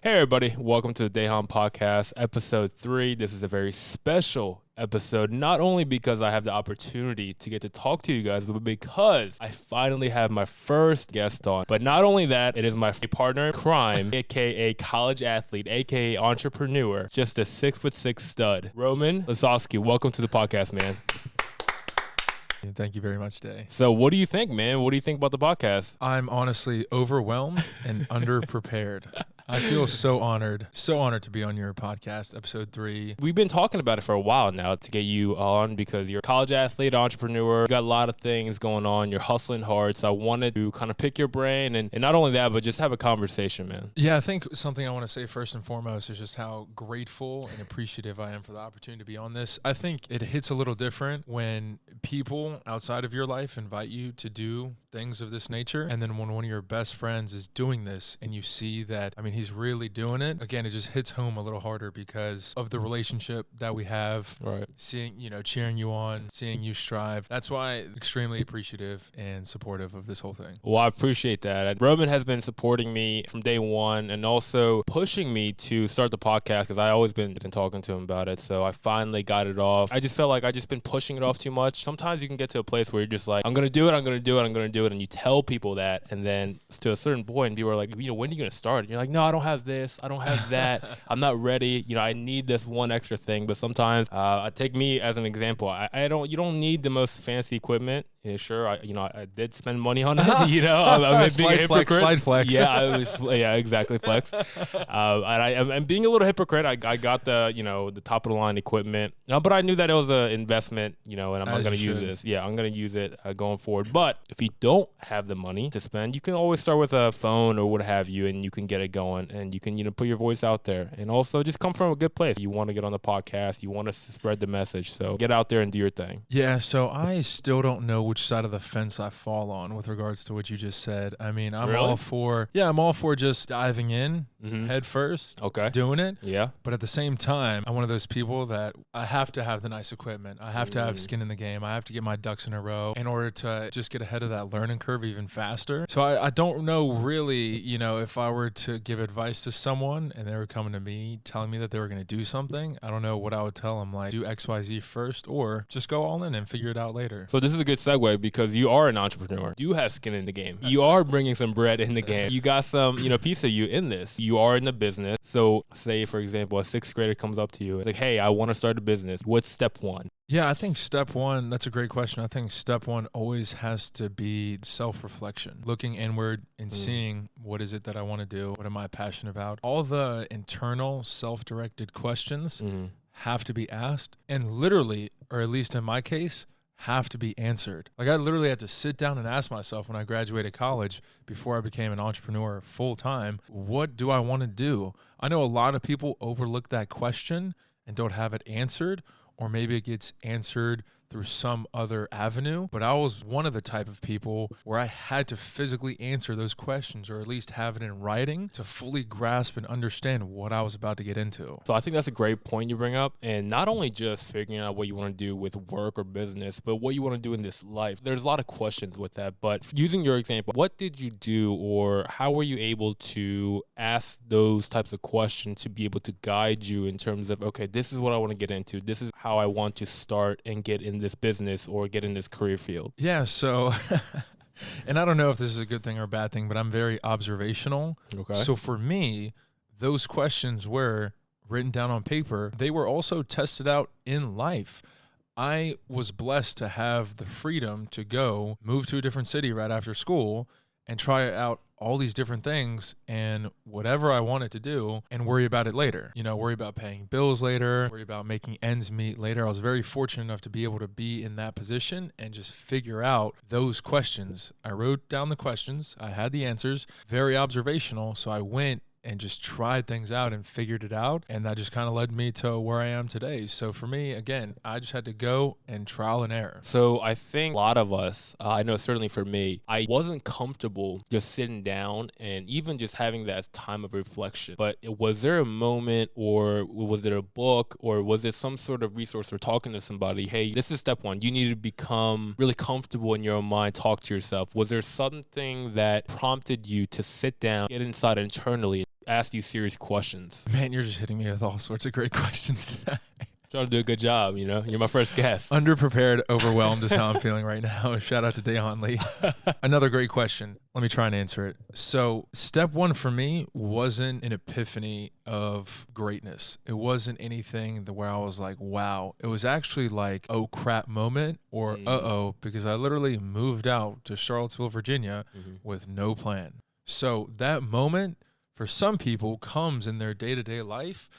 Hey everybody, welcome to the Daehan podcast, episode 3. This is a very special episode, not only because I have the opportunity to get to talk to you guys, but because I finally have my first guest on. But not only that, it is my partner in crime, aka college athlete, aka entrepreneur, just a 6'6" stud, Roman Lisovskiy. Welcome to the podcast, man. Thank you very much, Day. So what do you think, man? What do you think about the podcast? I'm honestly overwhelmed and underprepared. I feel so honored to be on your podcast, episode 3. We've been talking about it for a while now to get you on because you're a college athlete, entrepreneur, you got a lot of things going on, you're hustling hard. So I wanted to kind of pick your brain and not only that, but just have a conversation, man. Yeah, I think something I want to say first and foremost is just how grateful and appreciative I am for the opportunity to be on this. I think it hits a little different when people outside of your life invite you to do things of this nature. And then when one of your best friends is doing this and you see that, he's really doing it. Again, it just hits home a little harder because of the relationship that we have. Right. Seeing, cheering you on, seeing you strive. That's why I'm extremely appreciative and supportive of this whole thing. Well, I appreciate that. And Roman has been supporting me from day one and also pushing me to start the podcast because I always been talking to him about it. So I finally got it off. I just felt like I just been pushing it off too much. Sometimes you can get to a place where you're just like, I'm going to do it. And you tell people that. And then to a certain point, people are like, when are you going to start? And you're like, no, I don't have this. I don't have that. I'm not ready. I need this one extra thing. But sometimes I take me as an example. You don't need the most fancy equipment. Yeah, sure. I did spend money on it. I'm being a hypocrite. Slide flex. Yeah, exactly. Flex. And I'm being a little hypocrite. I got the top of the line equipment, but I knew that it was an investment. And I'm not going to use this. Yeah, I'm going to use it going forward. But if you don't have the money to spend, you can always start with a phone or what have you, and you can get it going, and you can put your voice out there, and also just come from a good place. You want to get on the podcast. You want to spread the message. So get out there and do your thing. Yeah. So I still don't know which side of the fence I fall on with regards to what you just said. I'm Really? all for just diving in head first, doing it. Yeah. But at the same time, I'm one of those people that I have to have the nice equipment. I have to have skin in the game. I have to get my ducks in a row in order to just get ahead of that learning curve even faster. So I don't know really, if I were to give advice to someone and they were coming to me telling me that they were going to do something, I don't know what I would tell them, like do XYZ first or just go all in and figure it out later. So this is a good segue because you are an entrepreneur. You have skin in the game. You are bringing some bread in the game. You got some, piece of you in this. You are in the business. So say, for example, a 6th grader comes up to you like, hey, I want to start a business. What's step 1? Yeah, I think step 1, that's a great question. I think step 1 always has to be self-reflection, looking inward and seeing what is it that I want to do? What am I passionate about? All the internal self-directed questions have to be asked and literally, or at least in my case, have to be answered. Like I literally had to sit down and ask myself when I graduated college before I became an entrepreneur full time, what do I want to do? I know a lot of people overlook that question and don't have it answered, or maybe it gets answered through some other avenue. But I was one of the type of people where I had to physically answer those questions or at least have it in writing to fully grasp and understand what I was about to get into. So I think that's a great point you bring up. And not only just figuring out what you want to do with work or business, but what you want to do in this life. There's a lot of questions with that. But using your example, what did you do or how were you able to ask those types of questions to be able to guide you in terms of, okay, this is what I want to get into. This is how I want to start and get in this business or get in this career field? Yeah, so and I don't know if this is a good thing or a bad thing, but I'm very observational. Okay. So for me, those questions were written down on paper. They were also tested out in life. I was blessed to have the freedom to go move to a different city right after school and try out all these different things and whatever I wanted to do and worry about it later. Worry about paying bills later, worry about making ends meet later. I was very fortunate enough to be able to be in that position and just figure out those questions. I wrote down the questions. I had the answers, very observational. So I went and just tried things out and figured it out. And that just kind of led me to where I am today. So for me, again, I just had to go and trial and error. So I think a lot of us, I know certainly for me, I wasn't comfortable just sitting down and even just having that time of reflection. But was there a moment or was there a book or was it some sort of resource or talking to somebody? Hey, this is step one. You need to become really comfortable in your own mind, talk to yourself. Was there something that prompted you to sit down, get inside internally ask these serious questions. Man, you're just hitting me with all sorts of great questions today. Trying to do a good job, you know? You're my first guest. Underprepared, overwhelmed is how I'm feeling right now. Shout out to Daehan Lee. Another great question. Let me try and answer it. So step one for me wasn't an epiphany of greatness. It wasn't anything where I was like, wow. It was actually like, oh crap moment or uh-oh, because I literally moved out to Charlottesville, Virginia with no plan. So that moment for some people comes in their day-to-day life.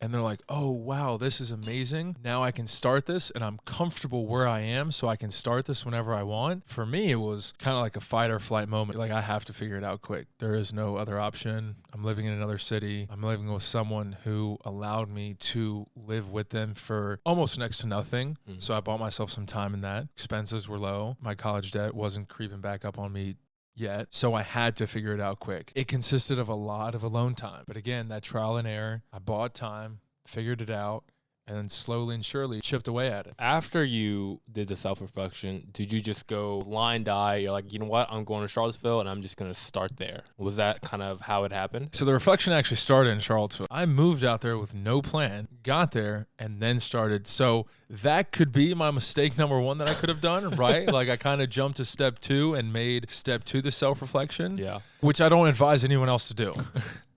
And they're like, oh, wow, this is amazing. Now I can start this and I'm comfortable where I am so I can start this whenever I want. For me, it was kind of like a fight or flight moment. Like I have to figure it out quick. There is no other option. I'm living in another city. I'm living with someone who allowed me to live with them for almost next to nothing. So I bought myself some time in that. Expenses were low. My college debt wasn't creeping back up on me yet. So I had to figure it out quick. It consisted of a lot of alone time. But again, that trial and error, I bought time, figured it out, and then slowly and surely chipped away at it. After you did the self-reflection, did you just go blind eye? You're like, you know what? I'm going to Charlottesville and I'm just going to start there. Was that kind of how it happened? So the reflection actually started in Charlottesville. I moved out there with no plan, got there, and then started. So that could be my mistake number one that I could have done, right? Like I kind of jumped to step two and made step two the self-reflection, which I don't advise anyone else to do.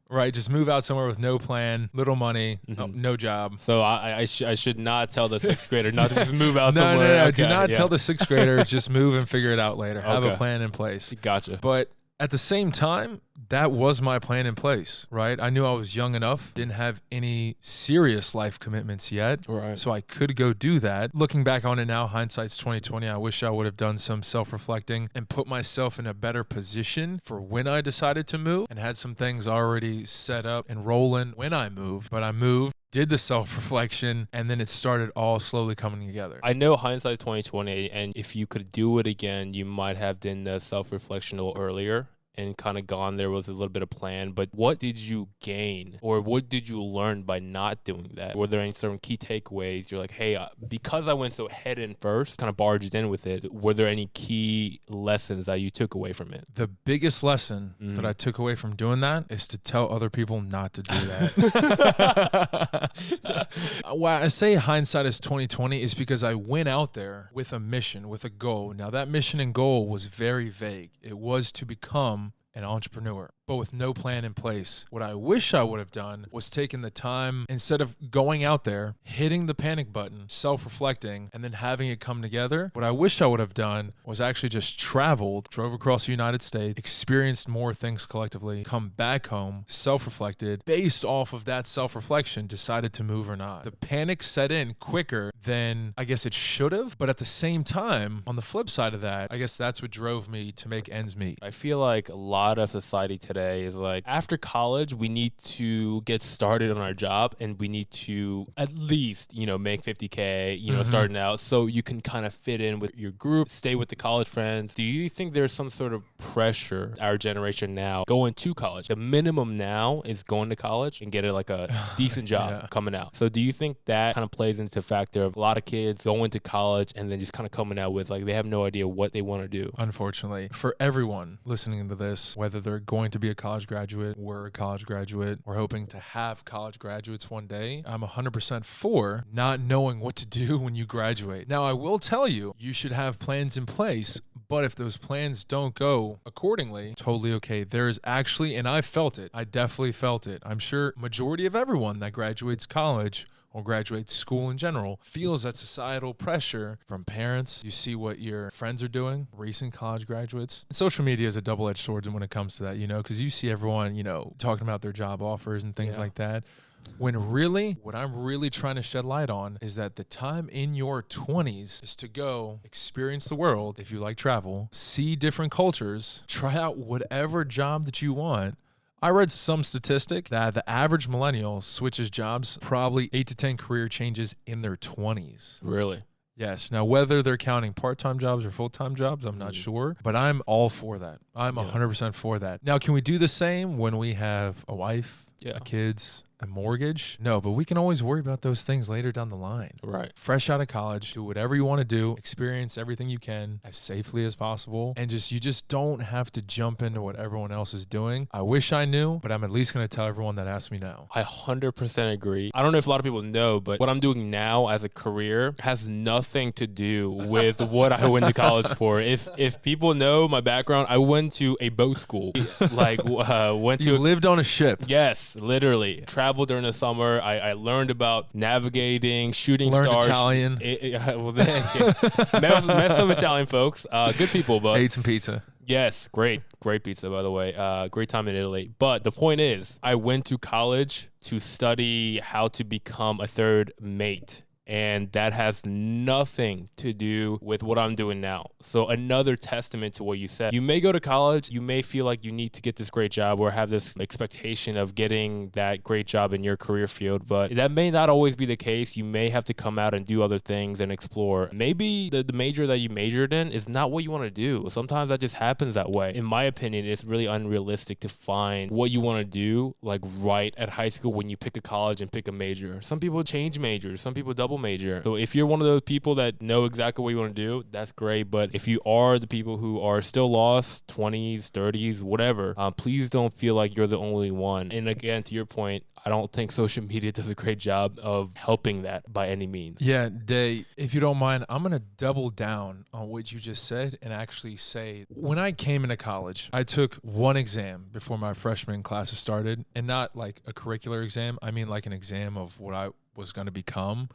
Right, just move out somewhere with no plan, little money, no job. So I should not tell the sixth grader not to just move out somewhere. No. Okay, Do not tell the sixth grader, just move and figure it out later. Have a plan in place. Gotcha. But at the same time, that was my plan in place, right? I knew I was young enough, didn't have any serious life commitments yet, right? So I could go do that. Looking back on it now, hindsight's 2020. I wish I would have done some self-reflecting and put myself in a better position for when I decided to move and had some things already set up and rolling when I moved. But I moved, did the self-reflection, and then it started all slowly coming together. I know hindsight's 2020, and if you could do it again, you might have done the self-reflection a little earlier and kind of gone there with a little bit of plan. But what did you gain or what did you learn by not doing that? Were there any certain key takeaways? You're like, hey, because I went so head in first, kind of barged in with it, were there any key lessons that you took away from it? The biggest lesson that I took away from doing that is to tell other people not to do that. Why I say hindsight is 2020 is because I went out there with a mission, with a goal. Now that mission and goal was very vague. It was to become an entrepreneur, but with no plan in place. What I wish I would have done was taken the time, instead of going out there, hitting the panic button, self-reflecting, and then having it come together. What I wish I would have done was actually just traveled, drove across the United States, experienced more things collectively, come back home, self-reflected, based off of that self-reflection, decided to move or not. The panic set in quicker than I guess it should have, but at the same time, on the flip side of that, I guess that's what drove me to make ends meet. I feel like a lot of society today is like, after college, we need to get started on our job and we need to at least, make 50K, starting out so you can kind of fit in with your group, stay with the college friends. Do you think there's some sort of pressure, our generation now, going to college? The minimum now is going to college and get like a decent job coming out. So do you think that kind of plays into a factor of a lot of kids going to college and then just kind of coming out with like, they have no idea what they want to do? Unfortunately, for everyone listening to this, whether they're going to be a college graduate, we're a college graduate, we're hoping to have college graduates one day, I'm 100% for not knowing what to do when you graduate. Now, I will tell you, you should have plans in place, but if those plans don't go accordingly, totally okay. There's actually, and I felt it, I definitely felt it. I'm sure majority of everyone that graduates college or graduate school in general feels that societal pressure from parents. You see what your friends are doing, recent college graduates. Social media is a double-edged sword when it comes to that, because you see everyone, talking about their job offers and things like that. When really, what I'm really trying to shed light on is that the time in your 20s is to go experience the world, if you like travel, see different cultures, try out whatever job that you want. I read some statistic that the average millennial switches jobs probably 8 to 10 career changes in their 20s. Really? Yes. Now, whether they're counting part-time jobs or full-time jobs, I'm not sure, but I'm all for that. I'm 100% for that. Now, can we do the same when we have a wife, kids, a mortgage? No, but we can always worry about those things later down the line. Right. Fresh out of college, do whatever you want to do, experience everything you can as safely as possible, and you just don't have to jump into what everyone else is doing. I wish I knew, but I'm at least going to tell everyone that asks me now. I 100% agree. I don't know if a lot of people know, but what I'm doing now as a career has nothing to do with what I went to college for. If people know my background, I went to a boat school. You lived on a ship. Yes, literally. Traveled during the summer. I learned about navigating, shooting Learned stars. Italian. Met some Italian folks. Good people, but ate some pizza. yes, great pizza, by the way. Great time in Italy. But the point is, I went to college to study how to become a third mate. And that has nothing to do with what I'm doing now. So another testament to what you said. You may go to college, you may feel like you need to get this great job or have this expectation of getting that great job in your career field, but that may not always be the case. You may have to come out and do other things and explore. Maybe the major that you majored in is not what you want to do. Sometimes that just happens that way. In my opinion, it's really unrealistic to find what you want to do like right at high school when you pick a college and pick a major. Some people change majors, some people double major. So if you're one of those people that know exactly what you want to do, that's great. But if you are the people who are still lost, 20s, 30s, whatever, please don't feel like you're the only one. And again, to your point, I don't think social media does a great job of helping that by any means. Yeah, Day, if you don't mind, I'm going to double down on what you just said and actually say, when I came into college, I took one exam before my freshman classes started, and not like a curricular exam. I mean like an exam of what I was going to become.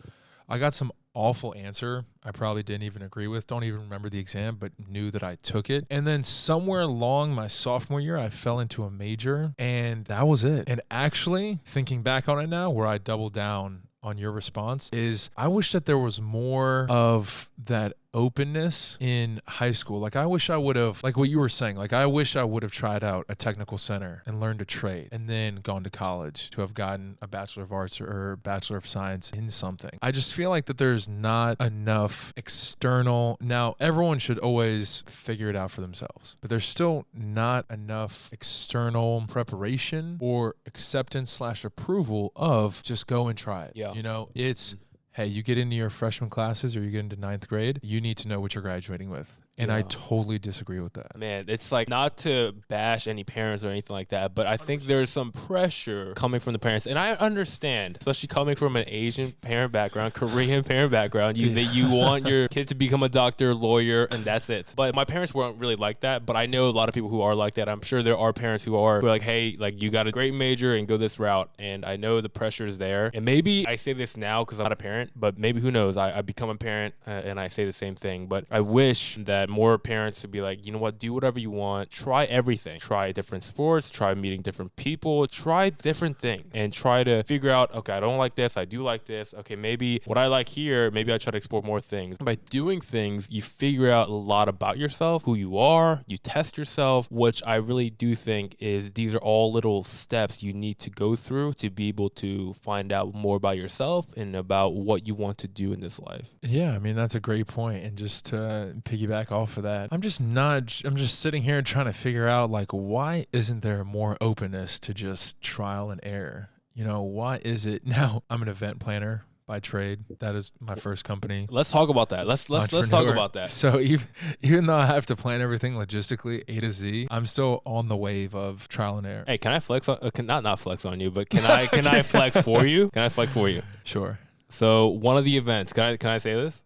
I got some awful answer I probably didn't even agree with. Don't even remember the exam, but knew that I took it. And then somewhere along my sophomore year, I fell into a major, and that was it. And actually, thinking back on it now, where I doubled down on your response, is I wish that there was more of that openness in high school. Like I wish I would have, like what you were saying, like I wish I would have tried out a technical center and learned a trade and then gone to college to have gotten a Bachelor of Arts or Bachelor of Science in something. I just feel like that there's not enough external. Now, everyone should always figure it out for themselves, but there's still not enough external preparation or acceptance/approval of just go and try it. Yeah. You know, it's, hey, you get into your freshman classes or you get into ninth grade, you need to know what you're graduating with. And I totally disagree with that. Man, it's like, not to bash any parents or anything like that, but I think there's some pressure coming from the parents. And I understand, especially coming from an Asian parent background, Korean parent background, you want your kid to become a doctor, lawyer, and that's it. But my parents weren't really like that. But I know a lot of people who are like that. I'm sure there are parents who are like, hey, like you got a great major and go this route. And I know the pressure is there. And maybe I say this now because I'm not a parent, but maybe who knows? I become a parent and I say the same thing. But I wish that more parents to be like, you know what, do whatever you want, try everything, try different sports, try meeting different people, try different things, and try to figure out, okay, I don't like this, I do like this, okay, maybe what I like here, maybe I try to explore more things. By doing things, you figure out a lot about yourself, who you are, you test yourself, which I really do think is these are all little steps you need to go through to be able to find out more about yourself and about what you want to do in this life. Yeah, I mean, that's a great point. And just to piggyback off of that, I'm just sitting here trying to figure out, like, why isn't there more openness to just trial and error? You know, why is it? Now, I'm an event planner by trade. That is my first company. Let's talk about that. Let's talk about that. So even though I have to plan everything logistically A to Z, I'm still on the wave of trial and error. Hey, can I flex on? Not flex on you, but can I flex for you? Can I flex for you? Sure. So one of the events, can I say this?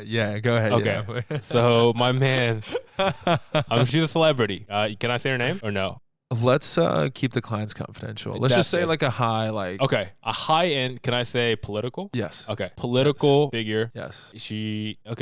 Yeah, go ahead. Okay. Yeah. So my man, she's a celebrity. Can I say her name or no? Let's keep the clients confidential. Let's just say like a high, like. Okay, a high end. Can I say political? Yes. Okay, political figure. Yes. She. But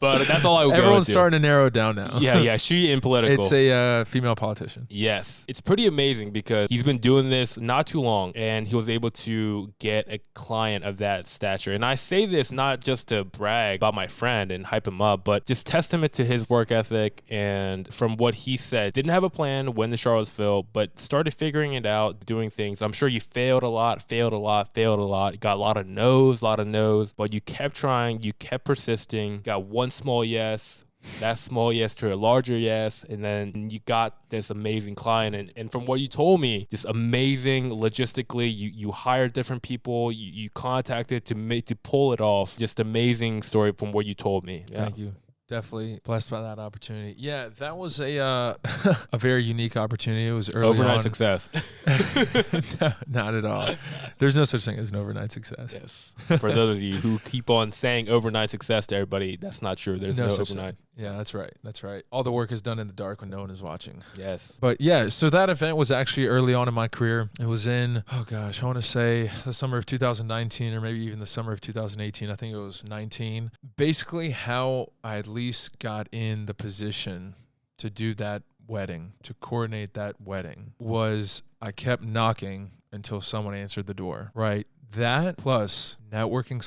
that's all I would go Everyone's with. starting to narrow it down now. Yeah. She in political. It's a female politician. Yes. It's pretty amazing because he's been doing this not too long and he was able to get a client of that stature. And I say this not just to brag about my friend and hype him up, but just testament to his work ethic. And from what he said, didn't have a plan when the Charlottesville, but started figuring it out, doing things. I'm sure you failed a lot, got a lot of no's, but you kept trying, you kept persisting, got one small yes, that small yes to a larger yes, and then you got this amazing client. And from what you told me, just amazing logistically. You hired different people, you contacted to pull it off. Just amazing story from what you told me. Yeah. Thank you. Definitely blessed by that opportunity. Yeah, that was a a very unique opportunity. It was early Overnight on. success. No, not at all. There's no such thing as an overnight success. Yes. For those of you who keep on saying overnight success to everybody, that's not true. There's no such overnight. thing. Yeah, that's right. That's right. All the work is done in the dark when no one is watching. Yes. But yeah, so that event was actually early on in my career. It was in, oh gosh, I want to say the summer of 2019 or maybe even the summer of 2018. I think it was 19. Basically how I at least got in the position to do that wedding, to coordinate that wedding, was I kept knocking until someone answered the door, right? That plus networking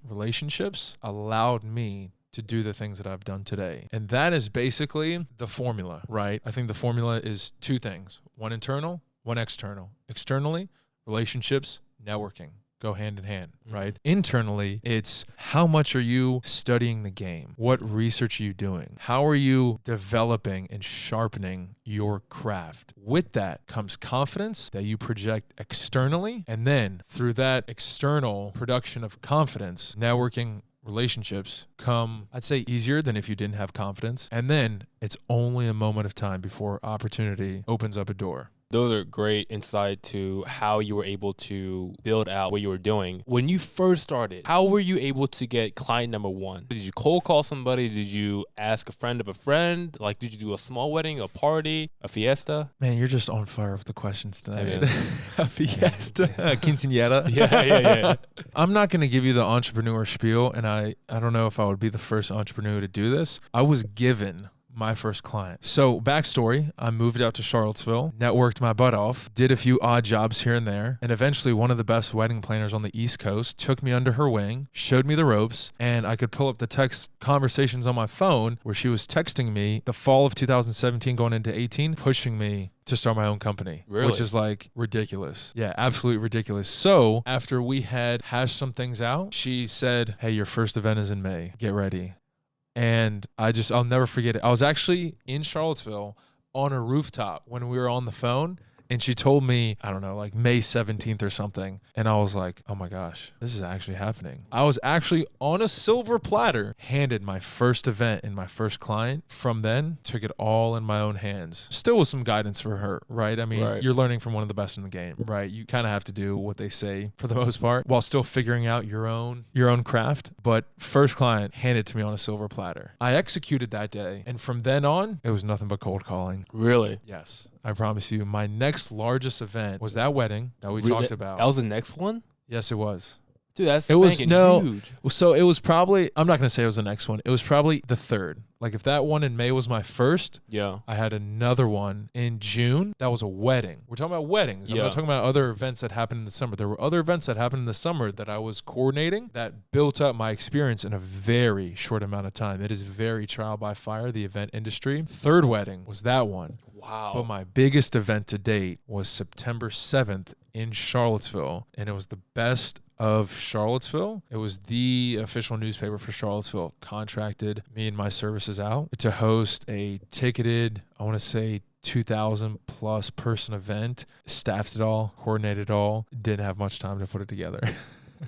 / relationships allowed me to do the things that I've done today. And that is basically the formula, right? I think the formula is two things, one internal, one external. Externally, relationships, networking go hand in hand, right? Internally, it's how much are you studying the game? What research are you doing? How are you developing and sharpening your craft? With that comes confidence that you project externally. And then through that external production of confidence, networking relationships come, I'd say, easier than if you didn't have confidence. And then it's only a moment of time before opportunity opens up a door. Those are great insight to how you were able to build out what you were doing. When you first started, how were you able to get client number one? Did you cold call somebody? Did you ask a friend of a friend? Like, did you do a small wedding, a party, a fiesta? Man, you're just on fire with the questions tonight. Hey, A fiesta, a quinceañera. Yeah. I'm not going to give you the entrepreneur spiel, and I don't know if I would be the first entrepreneur to do this. I was given my first client. So backstory, I moved out to Charlottesville, networked my butt off, did a few odd jobs here and there, and eventually one of the best wedding planners on the East Coast took me under her wing, showed me the ropes, and I could pull up the text conversations on my phone where she was texting me the fall of 2017 going into 18, pushing me to start my own company, Really? Which is like ridiculous. Yeah, absolutely ridiculous. So after we had hashed some things out, she said, hey, your first event is in May. Get ready. And I'll never forget it. I was actually in Charlottesville on a rooftop when we were on the phone. And she told me, I don't know, like May 17th or something. And I was like, oh my gosh, this is actually happening. I was actually on a silver platter, handed my first event and my first client. From then, took it all in my own hands. Still with some guidance for her, right? I mean, You're learning from one of the best in the game, right? You kind of have to do what they say for the most part while still figuring out your own craft. But first client handed to me on a silver platter. I executed that day. And from then on, it was nothing but cold calling. Really? Yes. I promise you, my next largest event was that wedding that we talked about. That was the next one? Yes, it was. Dude, that's huge. So it was probably, I'm not going to say it was the next one. It was probably the third. Like if that one in May was my first, I had another one in June. That was a wedding. We're talking about weddings. I'm not talking about other events that happened in the summer. There were other events that happened in the summer that I was coordinating that built up my experience in a very short amount of time. It is very trial by fire, the event industry. Third wedding was that one. Wow. But my biggest event to date was September 7th in Charlottesville, and it was the best of Charlottesville. It was the official newspaper for Charlottesville contracted me and my services out to host a ticketed, I want to say 2,000 plus person event, staffed it all, coordinated it all, didn't have much time to put it together.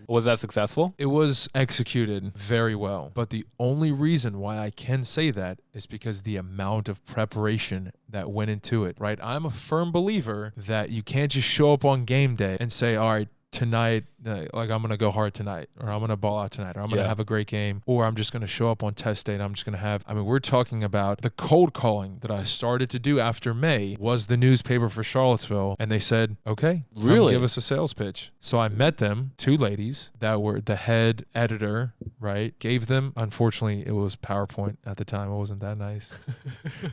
Was that successful? It was executed very well. But the only reason why I can say that is because the amount of preparation that went into it, right? I'm a firm believer that you can't just show up on game day and say, all right, tonight, like I'm going to go hard tonight, or I'm going to ball out tonight, or I'm going to have a great game, or I'm just going to show up on test day and I'm just going to have, we're talking about the cold calling that I started to do after May was the newspaper for Charlottesville. And they said, okay, really, give us a sales pitch. So I met them, two ladies that were the head editor, right? Gave them, unfortunately, it was PowerPoint at the time. It wasn't that nice.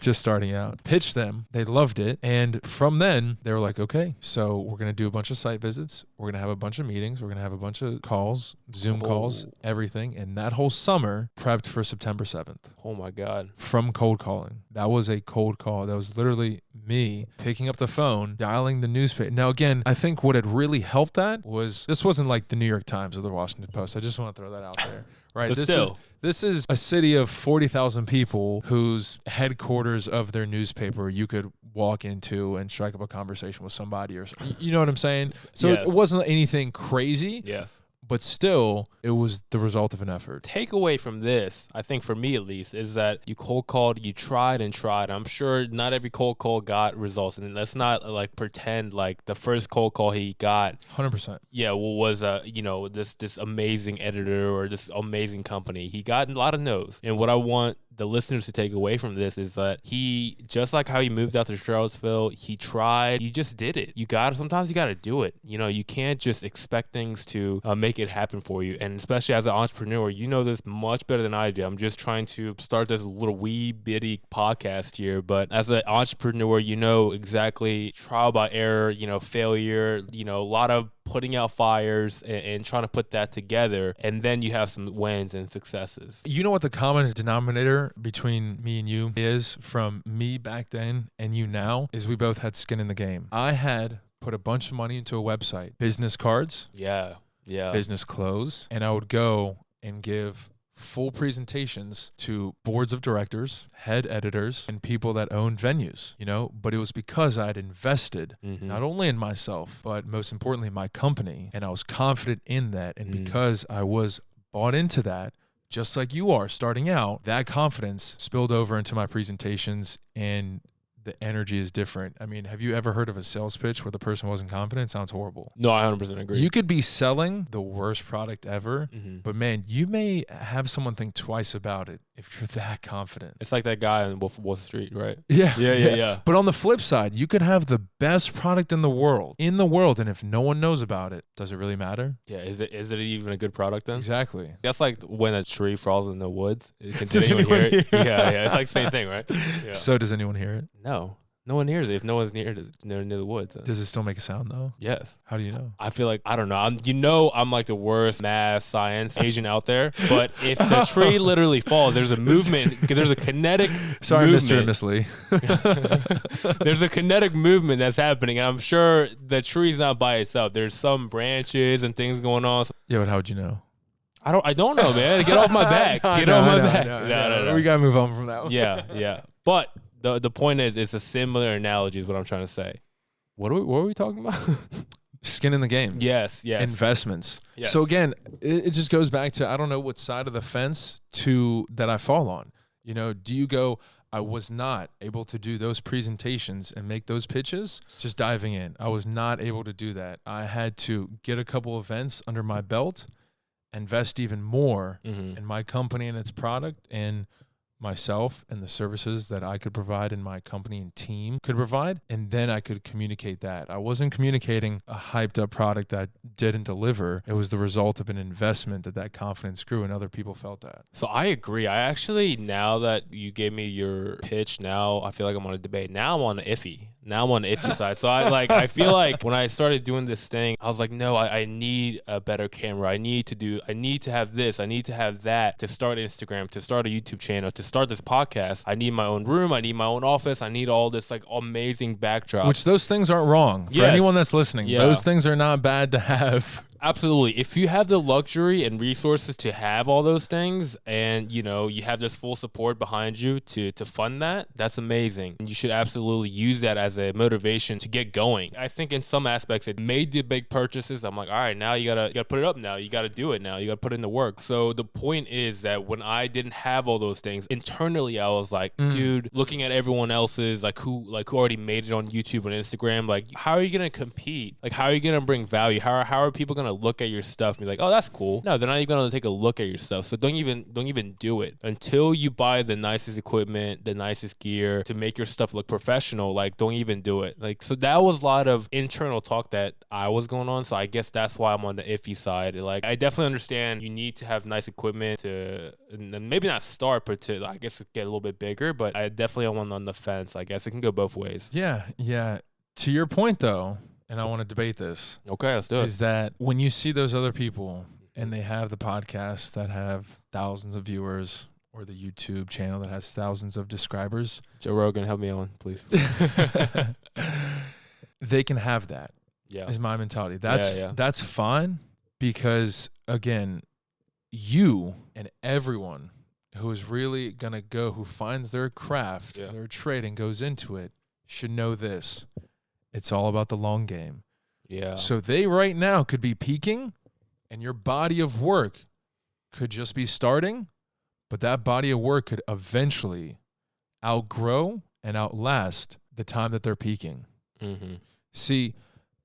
Just starting out. Pitched them. They loved it. And from then they were like, okay, so we're going to do a bunch of site visits. We're going to have a bunch of meetings. We're going to have a bunch of calls, Zoom calls, everything. And that whole summer prepped for September 7th. Oh my God. From cold calling. That was a cold call. That was literally me picking up the phone, dialing the newspaper. Now, again, I think what had really helped that was, this wasn't like the New York Times or the Washington Post. I just want to throw that out there. right? But still. This is a city of 40,000 people whose headquarters of their newspaper you could walk into and strike up a conversation with somebody, or you know what I'm saying? So Yes. it wasn't anything crazy. Yes. But still, it was the result of an effort. Takeaway from this, I think for me at least, is that you cold called, you tried and tried. I'm sure not every cold call got results, and let's not like pretend like the first cold call he got, 100%. yeah, was this amazing editor or this amazing company. He got a lot of no's, and what I want the listeners to take away from this is that he, just like how he moved out to Charlottesville, he tried, he just did it. Sometimes you got to do it. You can't just expect things to make it happen for you. And especially as an entrepreneur, you know this much better than I do. I'm just trying to start this little wee bitty podcast here. But as an entrepreneur, you know exactly trial by error, failure, a lot of putting out fires and trying to put that together. And then you have some wins and successes. You know what the common denominator between me and you is, from me back then and you now, is we both had skin in the game. I had put a bunch of money into a website, business cards, business clothes, and I would go and give full presentations to boards of directors, head editors, and people that owned venues, but it was because I had invested not only in myself, but most importantly, my company. And I was confident in that. And because I was bought into that, just like you are starting out, that confidence spilled over into my presentations, and the energy is different. I mean, have you ever heard of a sales pitch where the person wasn't confident? It sounds horrible. No, I 100% agree. You could be selling the worst product ever, but man, you may have someone think twice about it if you're that confident. It's like that guy on Wall Street, right? Yeah. But on the flip side, you could have the best product in the world, and if no one knows about it, does it really matter? Yeah, is it even a good product then? Exactly. That's like when a tree falls in the woods. Does anyone hear it? Yeah. It's like the same thing, right? Yeah. So does anyone hear it? No one hears it. If no one's near the woods. Does it still make a sound though? Yes. How do you know? I feel like, I don't know. I'm like the worst math science agent out there. But if the tree literally falls, there's a movement. There's a kinetic Sorry, movement. Mr. and Miss Lee. There's a kinetic movement that's happening, and I'm sure the tree's not by itself. There's some branches and things going on. Yeah, but how would you know? I don't know, man. Get off my back. Get off my back. No. We gotta move on from that one. Yeah. But the point is, it's a similar analogy is what I'm trying to say. What were we talking about? Skin in the game. Yes. Investments. Yes. So again, it just goes back to, I don't know what side of the fence that I fall on. Do you go, I was not able to do those presentations and make those pitches, just diving in. I was not able to do that. I had to get a couple events under my belt, invest even more in my company and its product, and myself and the services that I could provide and my company and team could provide, and then I could communicate that. I wasn't communicating a hyped up product that didn't deliver. It was the result of an investment that confidence grew, and other people felt that. So I agree. I actually, now that you gave me your pitch, now I feel like I'm on a debate. Now I'm on the iffy. Now I'm on the iffy side. So I feel like when I started doing this thing, I was like, no, I need a better camera. I need to have this. I need to have that to start Instagram, to start a YouTube channel, to start this podcast. I need my own room. I need my own office. I need all this like amazing backdrop. Which those things aren't wrong. For anyone that's listening, those things are not bad to have. Absolutely. If you have the luxury and resources to have all those things, and you have this full support behind you to fund that, that's amazing. And you should absolutely use that as a motivation to get going. I think in some aspects it made the big purchases. I'm like, all right, now you gotta put it up now. You gotta do it now. You gotta put in the work. So the point is that when I didn't have all those things, internally I was like, dude, looking at everyone else's who already made it on YouTube and Instagram, like how are you gonna compete? Like how are you gonna bring value? How are people gonna look at your stuff and be like, oh, that's cool? No, they're not even gonna take a look at your stuff. So don't even do it until you buy the nicest equipment, the nicest gear to make your stuff look professional. Like don't even do it. Like, so that was a lot of internal talk that I was going on. So I guess that's why I'm on the iffy side. Like I definitely understand you need to have nice equipment to, and maybe not start, but to, I guess, get a little bit bigger. But I definitely am on the fence. I guess it can go both ways. Yeah. To your point though, and I want to debate this. Okay, let's do it. Is that when you see those other people and they have the podcasts that have thousands of viewers, or the YouTube channel that has thousands of subscribers. Joe Rogan, help me on, please. They can have that. Yeah. Is my mentality. That's fine, because again, you and everyone who is really going to go, who finds their craft, their trade and goes into it, should know this. It's all about the long game. Yeah. So they right now could be peaking and your body of work could just be starting, but that body of work could eventually outgrow and outlast the time that they're peaking. Mm-hmm. See,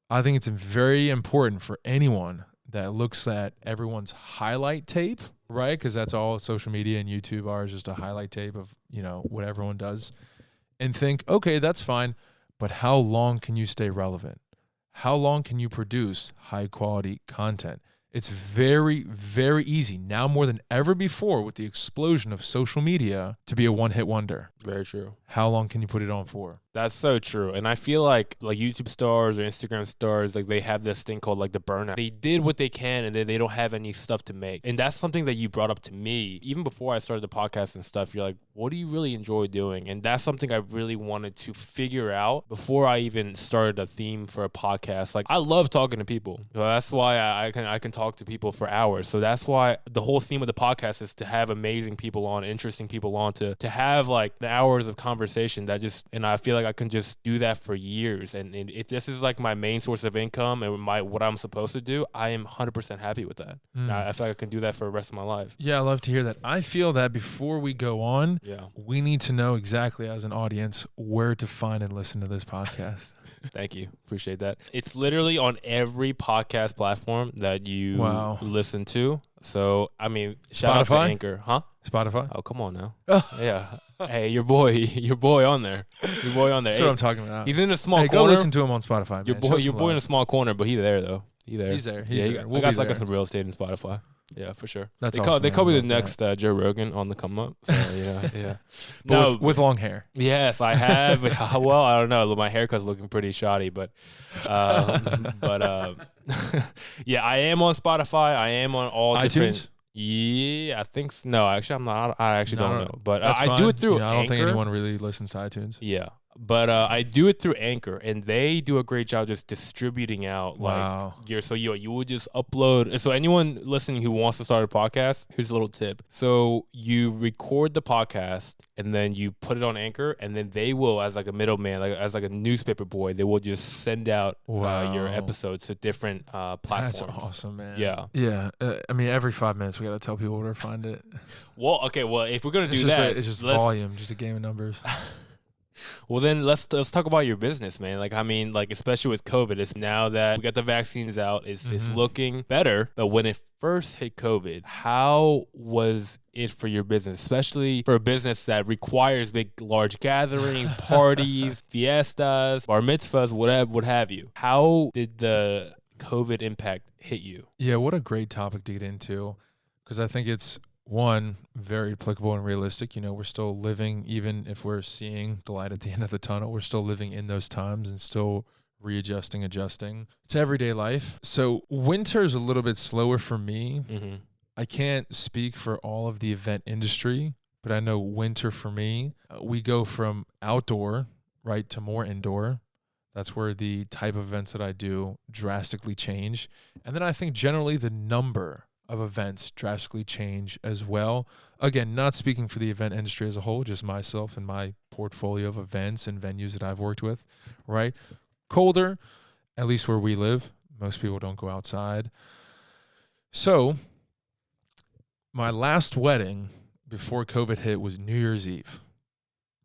I think it's very important for anyone that looks at everyone's highlight tape, right? Because that's all social media and YouTube are, is just a highlight tape of, what everyone does, and think, okay, that's fine, but how long can you stay relevant? How long can you produce high quality content? It's very, very easy now more than ever before with the explosion of social media to be a one-hit wonder. Very true. How long can you put it on for? That's so true. And I feel like YouTube stars or Instagram stars, like they have this thing called like the burnout. They did what they can and then they don't have any stuff to make. And that's something that you brought up to me. Even before I started the podcast and stuff, you're like, what do you really enjoy doing? And that's something I really wanted to figure out before I even started a theme for a podcast. Like I love talking to people. So that's why I can talk to people for hours. So that's why the whole theme of the podcast is to have amazing people on, interesting people on, to have like the hours of conversation that and I feel like I can just do that for years. And if this is like my main source of income and what I'm supposed to do, I am 100% happy with that. I feel like I can do that for the rest of my life. Yeah, I love to hear that. I feel that before we go on, we need to know exactly as an audience where to find and listen to this podcast. Thank you. Appreciate that. It's literally on every podcast platform that you listen to. So, I mean, shout out to Anchor. Huh? Spotify? Oh, come on now. Yeah. Hey, your boy on there. Your boy on there. That's what I'm talking about. He's in a small corner. Go listen to him on Spotify, man. Your boy in a small corner, but he's there, though. He's there. He's there. I got like some real estate in Spotify. Yeah, for sure. That's awesome. They call me the next Joe Rogan on the come up. So, yeah. But with long hair. Yes, I have. Well, I don't know. My haircut's looking pretty shoddy, but yeah, I am on Spotify. I am on all iTunes? Different. Yeah, I think so. No, actually, I'm not. I actually don't know. But I do it through Anchor. I don't think anyone really listens to iTunes. Yeah. But I do it through Anchor, and they do a great job just distributing out you would just upload. So anyone listening who wants to start a podcast, here's a little tip. So you record the podcast, and then you put it on Anchor, and then they will, as like a middleman, as like a newspaper boy, they will just send out your episodes to different platforms. That's awesome, man. Yeah. Yeah. I mean, every 5 minutes we got to tell people where to find it. Well, okay. Well, if we're gonna do that, it's just volume, just a game of numbers. Well, then let's talk about your business, man. Like, I mean, like, especially with COVID, it's now that we got the vaccines out, it's looking better. But when it first hit COVID, how was it for your business, especially for a business that requires big, large gatherings, parties, fiestas, bar mitzvahs, what have you? How did the COVID impact hit you? Yeah, what a great topic to get into, because I think it's one, very applicable and realistic. We're still living, even if we're seeing the light at the end of the tunnel, we're still living in those times and still readjusting, adjusting to everyday life. So winter's a little bit slower for me. I can't speak for all of the event industry, but I know winter for me, we go from outdoor, right, to more indoor. That's where the type of events that I do drastically change. And then I think generally the number of events drastically change as well. Again, not speaking for the event industry as a whole, just myself and my portfolio of events and venues that I've worked with, right? Colder, at least where we live. Most people don't go outside. So my last wedding before COVID hit was New Year's Eve,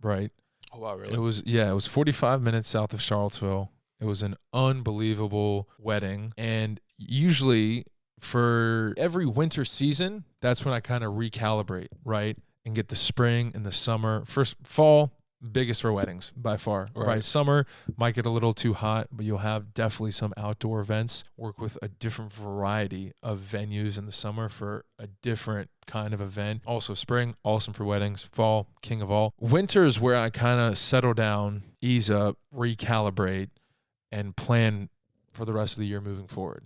right? Oh, wow, really? It was 45 minutes south of Charlottesville. It was an unbelievable wedding. And usually for every winter season, that's when I kind of recalibrate, right? And get the spring and the summer. First, fall, biggest for weddings by far. Right? Summer might get a little too hot, but you'll have definitely some outdoor events. Work with a different variety of venues in the summer for a different kind of event. Also spring, awesome for weddings. Fall, king of all. Winter is where I kind of settle down, ease up, recalibrate, and plan for the rest of the year moving forward,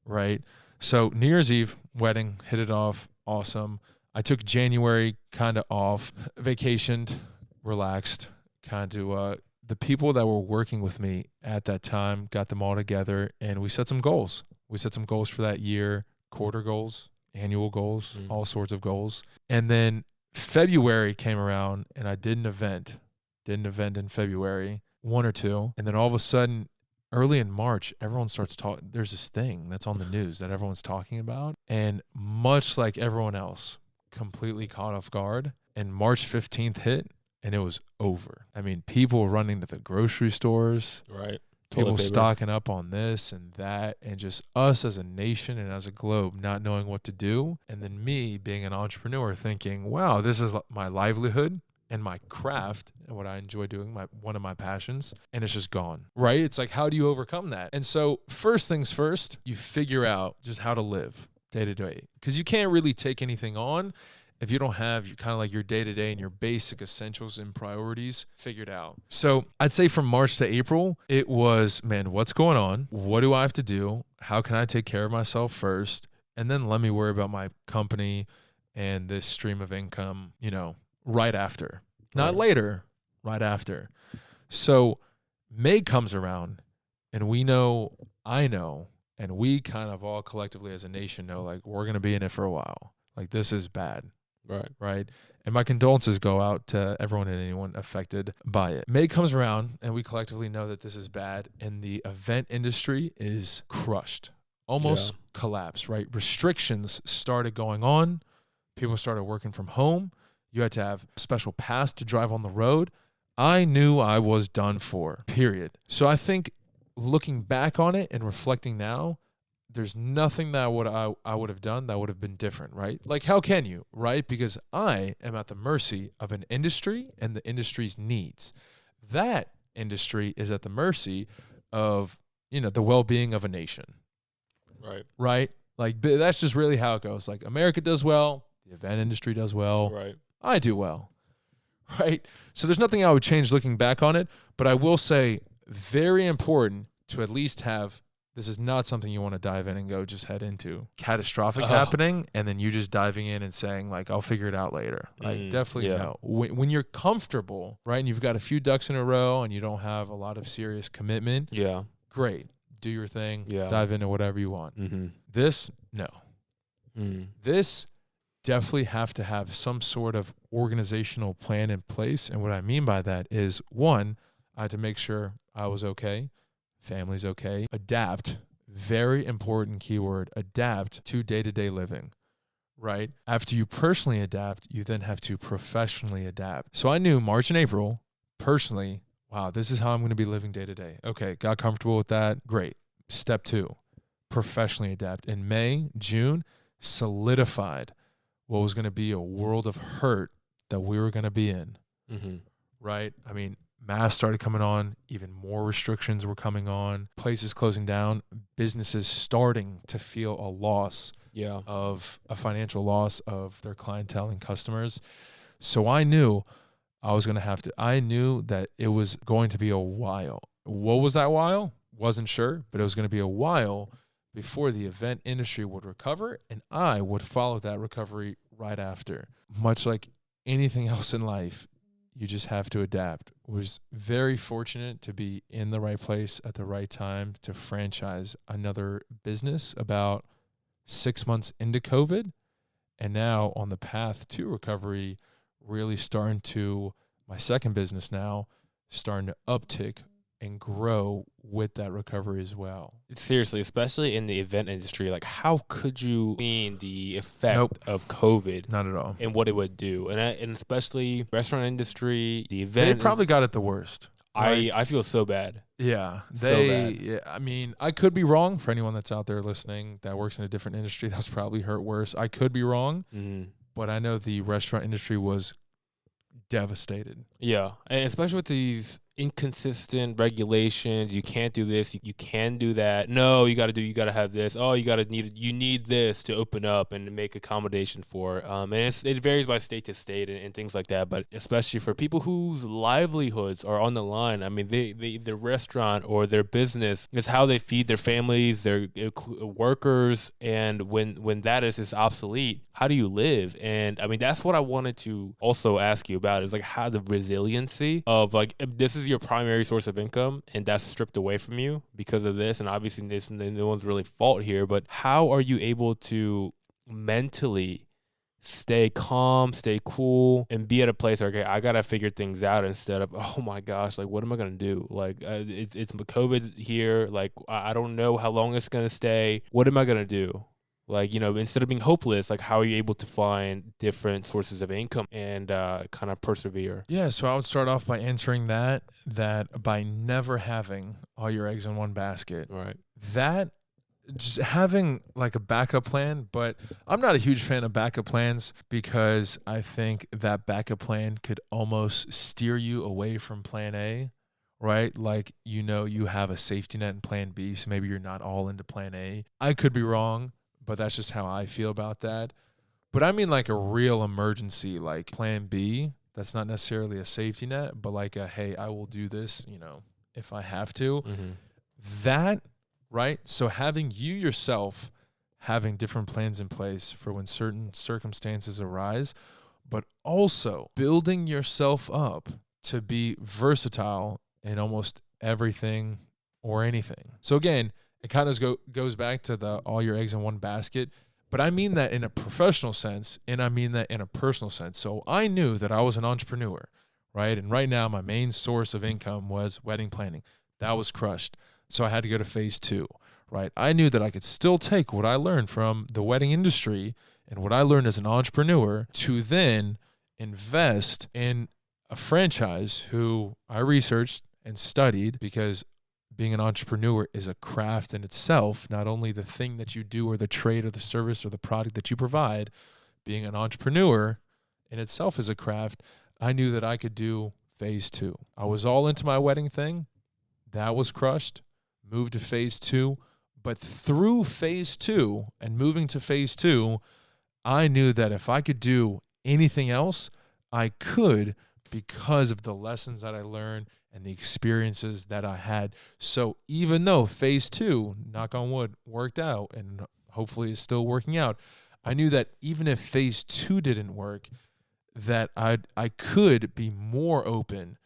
right? So New Year's Eve, wedding, hit it off, awesome. I took January kind of off, vacationed, relaxed, kind of the people that were working with me at that time, got them all together, and we set some goals. We set some goals for that year, quarter goals, annual goals, all sorts of goals. And then February came around and I did an event in February, one or two. And then all of a sudden, early in March, everyone starts talking. There's this thing that's on the news that everyone's talking about. And much like everyone else, completely caught off guard. And March 15th hit and it was over. I mean, people were running to the grocery stores. Right. People stocking up on this and that, and just us as a nation and as a globe not knowing what to do. And then me being an entrepreneur thinking, wow, this is my livelihood and my craft and what I enjoy doing, one of my passions, and it's just gone, right? It's like, how do you overcome that? And so first things first, you figure out just how to live day to day, because you can't really take anything on if you don't have kind of like your day-to-day and your basic essentials and priorities figured out. So I'd say from March to April, it was, man, what's going on? What do I have to do? How can I take care of myself first? And then let me worry about my company and this stream of income, right after. Not later, right after. So May comes around and I know, and we kind of all collectively as a nation know, like, we're going to be in it for a while. Like, this is bad. Right. And my condolences go out to everyone and anyone affected by it. May comes around and we collectively know that this is bad and the event industry is crushed, almost collapsed, right? Restrictions started going on. People started working from home. You had to have a special pass to drive on the road. I knew I was done for, period. So I think looking back on it and reflecting now, there's nothing that I would have done that would have been different, right? Like, how can you, right? Because I am at the mercy of an industry and the industry's needs. That industry is at the mercy of, the well-being of a nation. Right? Like, that's just really how it goes. Like, America does well, the event industry does well. Right. I do well. Right? So there's nothing I would change looking back on it, but I will say very important to at least have. This is not something you want to dive in and go just head into catastrophic happening and then you just diving in and saying, like, I'll figure it out later. Like, definitely no. When you're comfortable, right, and you've got a few ducks in a row and you don't have a lot of serious commitment, great. Do your thing. Dive into whatever you want. This, no. This definitely have to have some sort of organizational plan in place. And what I mean by that is, one, I had to make sure I was okay. Family's okay. Adapt, very important keyword, adapt to day-to-day living, right? After you personally adapt, you then have to professionally adapt. So I knew March and April, personally, wow, this is how I'm going to be living day-to-day. Okay, got comfortable with that. Great. Step 2, professionally adapt. In May, June, solidified what was going to be a world of hurt that we were going to be in, right? I mean, masks started coming on, even more restrictions were coming on, places closing down, businesses starting to feel a loss of a financial loss of their clientele and customers. So I knew I knew that it was going to be a while. What was that while? Wasn't sure, but it was going to be a while before the event industry would recover, and I would follow that recovery right after. Much like anything else in life, you just have to adapt. Was very fortunate to be in the right place at the right time to franchise another business about 6 months into COVID, and now on the path to recovery, really starting to, my second business now, starting to uptick and grow with that recovery as well. Seriously, especially in the event industry, like, how could you mean the effect of COVID? Not at all. And what it would do. And especially restaurant industry, the event. They probably got it the worst. I feel so bad. Yeah. Yeah, I mean, I could be wrong. For anyone that's out there listening that works in a different industry, that's probably hurt worse. I could be wrong. But I know the restaurant industry was devastated. Yeah. And especially with these inconsistent regulations. You can't do this. You can do that. No, you got to have this. Oh, you need this to open up and to make accommodation for. And it varies by state to state and things like that. But especially for people whose livelihoods are on the line, I mean, their restaurant or their business is how they feed their families, their workers. And when that is obsolete, how do you live? And I mean, that's what I wanted to also ask you about, is like how the resiliency of, like, if this is your primary source of income and that's stripped away from you because of this, and obviously this no one's really fault here, but how are you able to mentally stay calm, stay cool, and be at a place where, okay, I gotta figure things out instead of, oh my gosh, like what am I gonna do? Like it's COVID here. Like I don't know how long it's gonna stay. What am I gonna do? Like, instead of being hopeless, like how are you able to find different sources of income and kind of persevere? Yeah, so I would start off by answering that by never having all your eggs in one basket. Right. That just having like a backup plan, but I'm not a huge fan of backup plans because I think that backup plan could almost steer you away from plan A, right? Like, you have a safety net in plan B, so maybe you're not all into plan A. I could be wrong, but that's just how I feel about that. But I mean like a real emergency, like plan B, that's not necessarily a safety net, but like hey, I will do this, if I have to. Mm-hmm. That, right? So having you yourself having different plans in place for when certain circumstances arise, but also building yourself up to be versatile in almost everything or anything. So again, it kind of goes back to the all your eggs in one basket, but I mean that in a professional sense, and I mean that in a personal sense. So I knew that I was an entrepreneur, right? And right now my main source of income was wedding planning. That was crushed. So I had to go to phase 2, right? I knew that I could still take what I learned from the wedding industry and what I learned as an entrepreneur to then invest in a franchise who I researched and studied, because being an entrepreneur is a craft in itself, not only the thing that you do or the trade or the service or the product that you provide. Being an entrepreneur in itself is a craft. I knew that I could do phase 2. I was all into my wedding thing. That was crushed. Moved to phase 2. But through phase 2 and moving to phase 2, I knew that if I could do anything else, I could, because of the lessons that I learned and the experiences that I had. So even though phase 2, knock on wood, worked out and hopefully is still working out, I knew that even if phase 2 didn't work, that I could be more open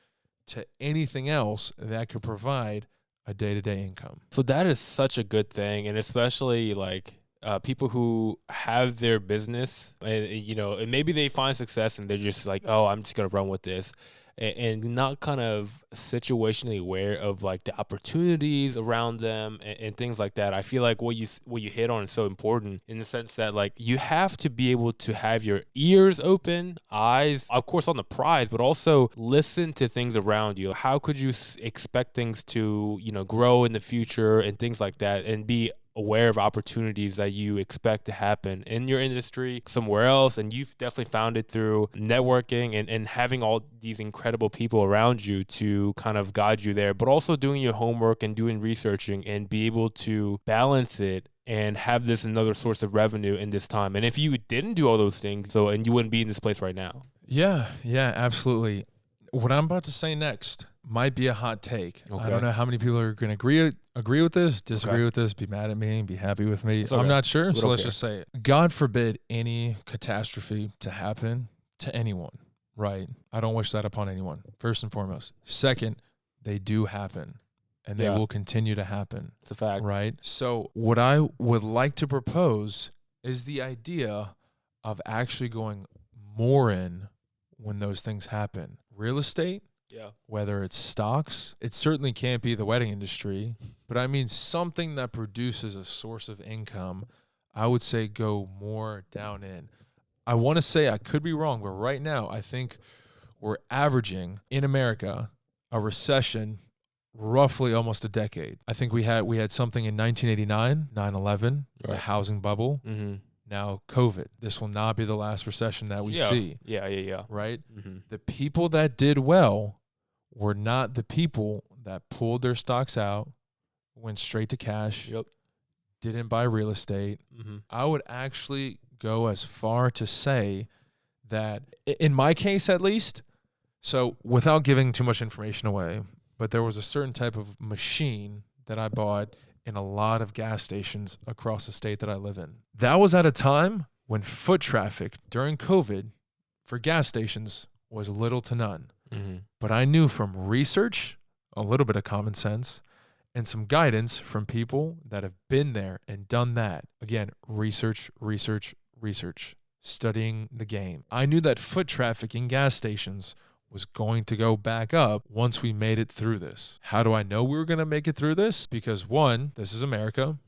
to anything else that could provide a day-to-day income. So that is such a good thing, and especially like people who have their business, and maybe they find success and they're just like, oh, I'm just gonna run with this, and not kind of situationally aware of like the opportunities around them and things like that. I feel like what you hit on is so important, in the sense that like you have to be able to have your ears open, eyes, of course, on the prize, but also listen to things around you. How could you expect things to, grow in the future and things like that, and be aware of opportunities that you expect to happen in your industry somewhere else. And you've definitely found it through networking and having all these incredible people around you to kind of guide you there, but also doing your homework and doing researching and be able to balance it and have this another source of revenue in this time. And if you didn't do all those things, and you wouldn't be in this place right now. Yeah, absolutely. What I'm about to say next might be a hot take. Okay. I don't know how many people are going to agree with this, disagree with this, be mad at me, be happy with me. I'm not sure, so let's just say it. God forbid any catastrophe to happen to anyone, right? I don't wish that upon anyone, first and foremost. Second, they do happen, and they will continue to happen. It's a fact. Right? So what I would like to propose is the idea of actually going more in when those things happen. Real estate, whether it's stocks, it certainly can't be the wedding industry, but I mean something that produces a source of income, I would say go more down in. I want to say, I could be wrong, but right now I think we're averaging in America a recession roughly almost a decade. I think we had something in 1989, 9/11, the housing bubble. Mm-hmm. Now, COVID. This will not be the last recession that we see. Yeah. Right? Mm-hmm. The people that did well were not the people that pulled their stocks out, went straight to cash, didn't buy real estate. Mm-hmm. I would actually go as far to say that, in my case at least, so without giving too much information away, but there was a certain type of machine that I bought in a lot of gas stations across the state that I live in. That was at a time when foot traffic during COVID for gas stations was little to none. Mm-hmm. But I knew from research, a little bit of common sense, and some guidance from people that have been there and done that. Again, research. research, studying the game. I knew that foot traffic in gas stations was going to go back up once we made it through this. How do I know we were going to make it through this? Because one, this is America.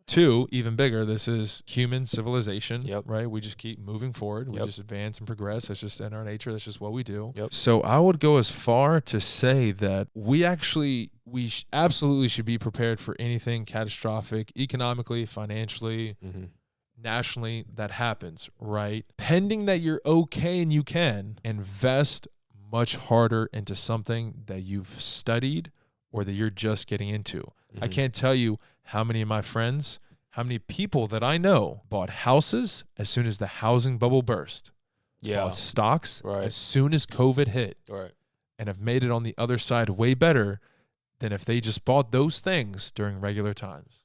Two, even bigger, this is human civilization, right? We just keep moving forward. We just advance and progress. That's just in our nature. That's just what we do. So I would go as far to say that we absolutely should be prepared for anything catastrophic, economically, financially, nationally, that happens, right? Pending that you're okay and you can invest much harder into something that you've studied or that you're just getting into. I can't tell you how many of my friends, how many people that I know bought houses as soon as the housing bubble burst. Bought stocks as soon as COVID hit. And have made it on the other side way better than if they just bought those things during regular times.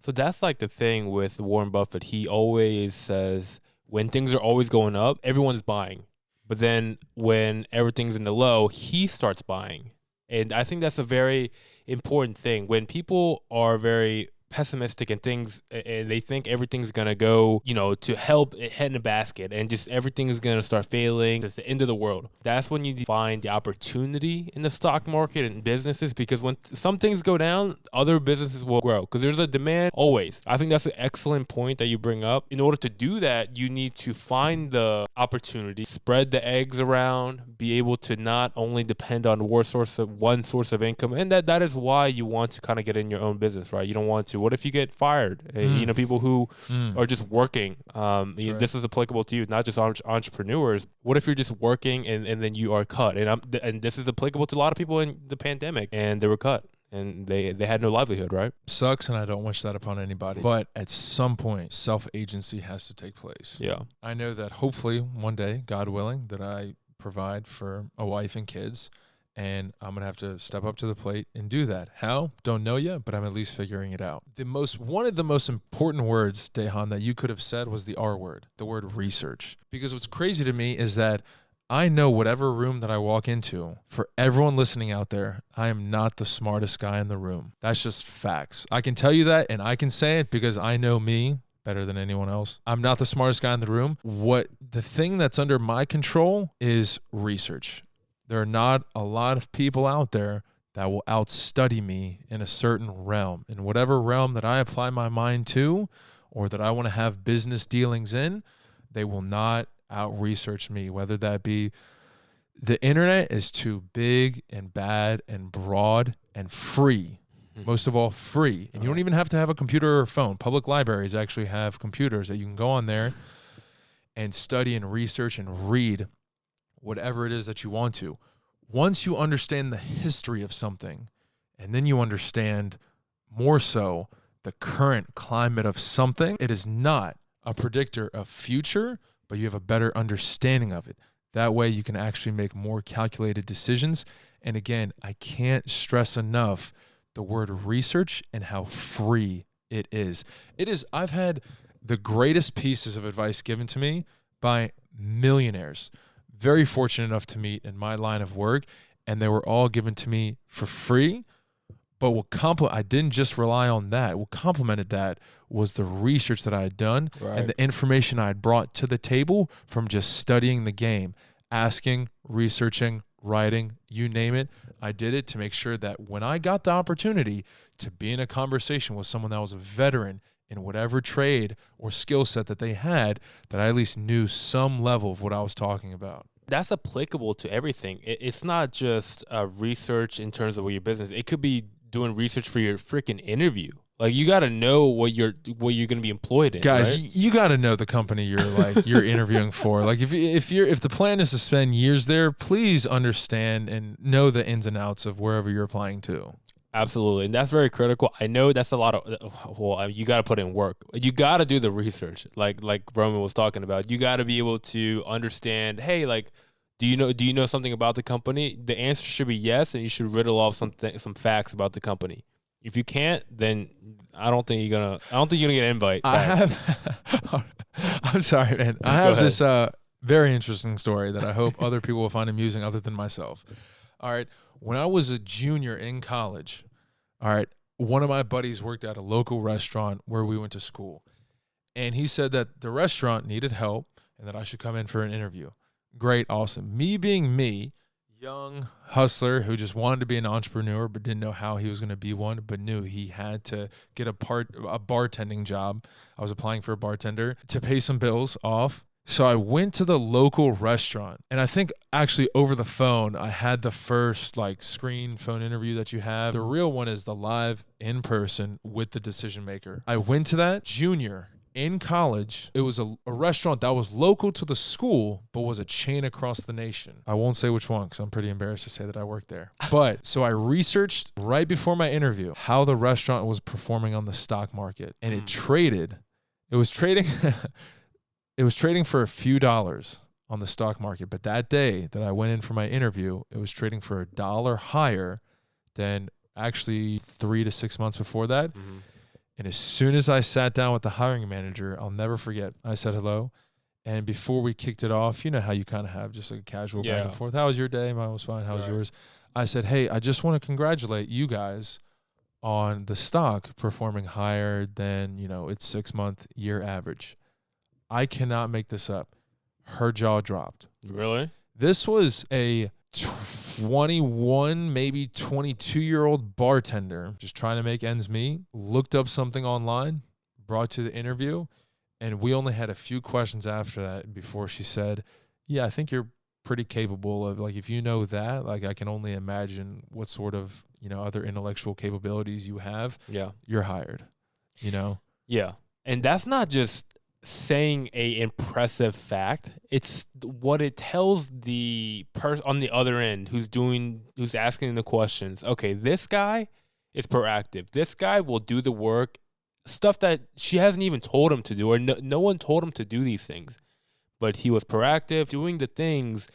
So that's like the thing with Warren Buffett. He always says when things are always going up, everyone's buying. But then when everything's in the low, he starts buying. And I think that's a very important thing. When people are very pessimistic and they think everything's going to go, to help head in a basket and just everything is going to start failing. It's the end of the world. That's when you find the opportunity in the stock market and businesses, because when some things go down, other businesses will grow because there's a demand always. I think that's an excellent point that you bring up. In order to do that, you need to find the opportunity, spread the eggs around, be able to not only depend on one source of income. And that is why you want to kind of get in your own business, right? You don't want to. What if you get fired? People who are just working. This is applicable to you, not just entrepreneurs. What if you're just working and then you are cut? And this is applicable to a lot of people in the pandemic, and they were cut and they had no livelihood, right? Sucks, and I don't wish that upon anybody. But at some point, self-agency has to take place. Yeah. I know that hopefully one day, God willing, that I provide for a wife and kids. And I'm going to have to step up to the plate and do that. How? Don't know yet, but I'm at least figuring it out. One of the most important words, Daehan, that you could have said was the R word, the word research. Because what's crazy to me is that I know whatever room that I walk into, for everyone listening out there, I am not the smartest guy in the room. That's just facts. I can tell you that, and I can say it because I know me better than anyone else. I'm not the smartest guy in the room. The thing that's under my control is research. There are not a lot of people out there that will outstudy me in a certain realm. In whatever realm that I apply my mind to or that I want to have business dealings in, they will not out-research me, whether that be the internet is too big and bad and broad and free. Most of all, free. And you don't even have to have a computer or a phone. Public libraries actually have computers that you can go on there and study and research and read whatever it is that you want to. Once you understand the history of something, and then you understand more so the current climate of something, it is not a predictor of future, but you have a better understanding of it. That way you can actually make more calculated decisions. And again, I can't stress enough the word research and how free it is. I've had the greatest pieces of advice given to me by millionaires. Very fortunate enough to meet in my line of work, and they were all given to me for free. But I didn't just rely on that. What complemented that was the research that I had done and the information I had brought to the table from just studying the game, asking, researching, writing, you name it. I did it to make sure that when I got the opportunity to be in a conversation with someone that was a veteran in whatever trade or skill set that they had, that I at least knew some level of what I was talking about. That's applicable to everything. It's not just research in terms of your business. It could be doing research for your freaking interview. Like, you got to know what you're going to be employed in. Guys, right? You got to know the company you're interviewing for. Like, if the plan is to spend years there, please understand and know the ins and outs of wherever you're applying to. Absolutely. And that's very critical. I know that's a lot of, you got to put in work. You got to do the research. Like Roman was talking about, you got to be able to understand, hey, like, do you know something about the company? The answer should be yes. And you should riddle off some facts about the company. If you can't, then I don't think you're gonna get an invite. I'm sorry, man. I have this very interesting story that I hope other people will find amusing other than myself. All right. When I was a junior in college, all right, one of my buddies worked at a local restaurant where we went to school. And he said that the restaurant needed help and that I should come in for an interview. Great, awesome. Me being me, young hustler who just wanted to be an entrepreneur but didn't know how he was going to be one, but knew he had to get a bartending job. I was applying for a bartender to pay some bills off. So I went to the local restaurant, and I think actually over the phone, I had the first like screen phone interview that you have. The real one is the live in person with the decision maker. I went to that junior in college. It was a restaurant that was local to the school, but was a chain across the nation. I won't say which one because I'm pretty embarrassed to say that I worked there. But so I researched right before my interview how the restaurant was performing on the stock market, and it was trading It was trading for a few dollars on the stock market, but that day that I went in for my interview, it was trading for $1 higher than actually 3 to 6 months before that. Mm-hmm. And as soon as I sat down with the hiring manager, I'll never forget, I said hello. And before we kicked it off, you know how you kind of have just like a casual back and forth. How was your day? Mine was fine. How was yours? I said, hey, I just want to congratulate you guys on the stock performing higher than, its 6-month year average. I cannot make this up. Her jaw dropped. Really? This was a 21, maybe 22-year-old bartender just trying to make ends meet, looked up something online, brought to the interview, and we only had a few questions after that before she said, yeah, I think you're pretty capable of, like, if you know that, like, I can only imagine what sort of, other intellectual capabilities you have. Yeah. You're hired, Yeah. And that's not just saying a impressive fact. It's what it tells the person on the other end who's asking the questions. Okay, this guy is proactive. This guy will do the work, stuff that she hasn't even told him to do, or no one told him to do these things. But he was proactive, doing the things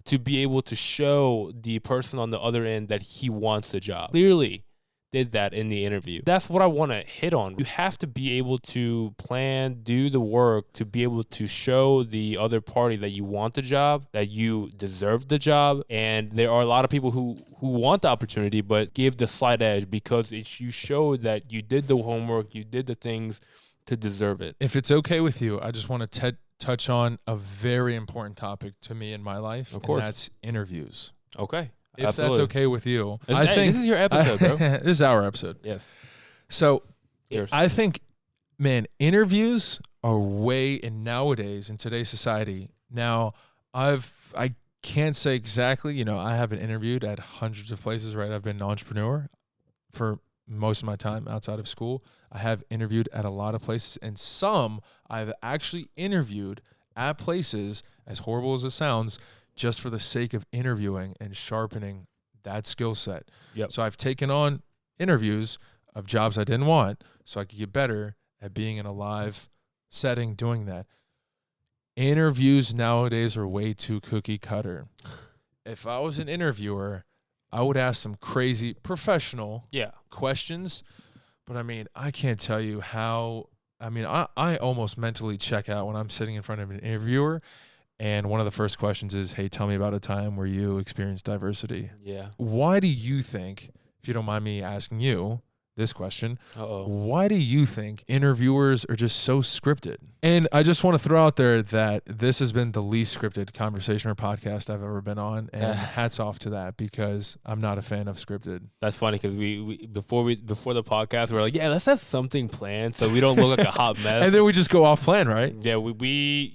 to be able to show the person on the other end that he wants the job. Clearly did that in the interview. That's what I want to hit on. You have to be able to plan, do the work to be able to show the other party that you want the job, that you deserve the job. And there are a lot of people who want the opportunity but give the slight edge because you show that you did the homework, you did the things to deserve it. If it's okay with you, I just want to touch on a very important topic to me in my life. Of course. And that's interviews. Okay. If Absolutely. That's okay with you. I think this is your episode, bro. This is our episode. Yes. So I think, man, interviews are way in nowadays in today's society. Now, I can't say exactly, I haven't interviewed at hundreds of places, right? I've been an entrepreneur for most of my time outside of school. I have interviewed at a lot of places, and some I've actually interviewed at places, as horrible as it sounds, just for the sake of interviewing and sharpening that skill set. Yep. So I've taken on interviews of jobs I didn't want so I could get better at being in a live setting doing that. Interviews nowadays are way too cookie cutter. If I was an interviewer, I would ask some crazy professional questions. But, I can't tell you how – I almost mentally check out when I'm sitting in front of an interviewer. And one of the first questions is, hey, tell me about a time where you experienced diversity. Yeah. Why do you think, if you don't mind me asking you this question, why do you think interviewers are just so scripted? And I just want to throw out there that this has been the least scripted conversation or podcast I've ever been on, and hats off to that because I'm not a fan of scripted. That's funny because we before the podcast we're like, yeah, let's have something planned so we don't look like a hot mess. And then we just go off plan, right? Yeah, we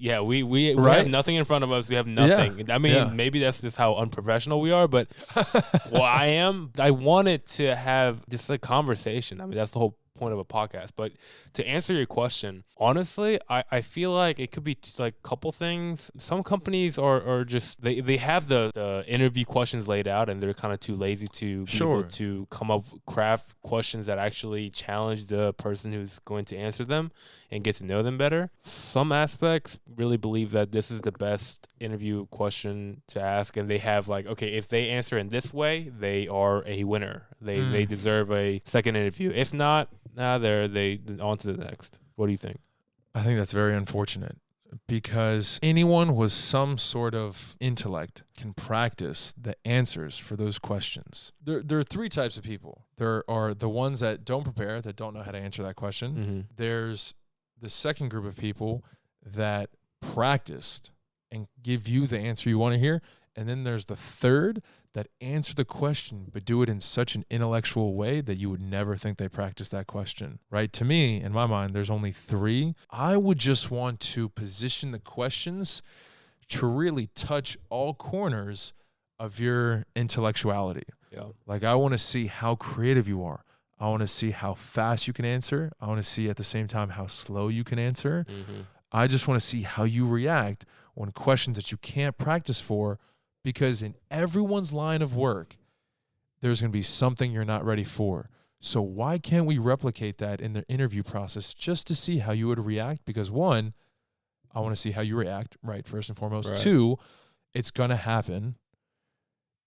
have nothing in front of us. We have nothing. Yeah. Maybe that's just how unprofessional we are, but I wanted to have just a conversation. That's the whole point of a podcast. But to answer your question, honestly, I feel like it could be like a couple things. Some companies are just they have the interview questions laid out and they're kind of too lazy to be able to come up craft questions that actually challenge the person who's going to answer them and get to know them better. Some aspects really believe that this is the best interview question to ask, and they have like, okay, if they answer in this way, they are a winner. They deserve a second interview. If not, they on to the next. What do you think? I think that's very unfortunate because anyone with some sort of intellect can practice the answers for those questions. There are three types of people. There are the ones that don't prepare, that don't know how to answer that question. Mm-hmm. There's the second group of people that practiced and give you the answer you want to hear. And then there's the third that answer the question, but do it in such an intellectual way that you would never think they practiced that question, right? To me, in my mind, there's only three. I would just want to position the questions to really touch all corners of your intellectuality. Yeah. Like, I want to see how creative you are. I want to see how fast you can answer. I want to see at the same time how slow you can answer. Mm-hmm. I just want to see how you react when questions that you can't practice for, because in everyone's line of work, there's going to be something you're not ready for. So why can't we replicate that in the interview process just to see how you would react? Because one, I want to see how you react, right, first and foremost. Right. Two, it's going to happen.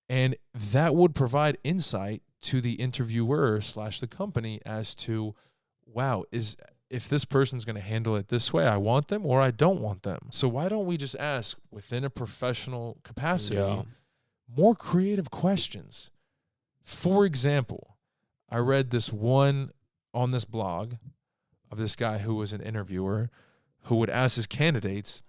And that would provide insight to the interviewer / the company as to, wow, if this person's going to handle it this way, I want them or I don't want them. So why don't we just ask within a professional capacity more creative questions? For example, I read this one on this blog of this guy who was an interviewer who would ask his candidates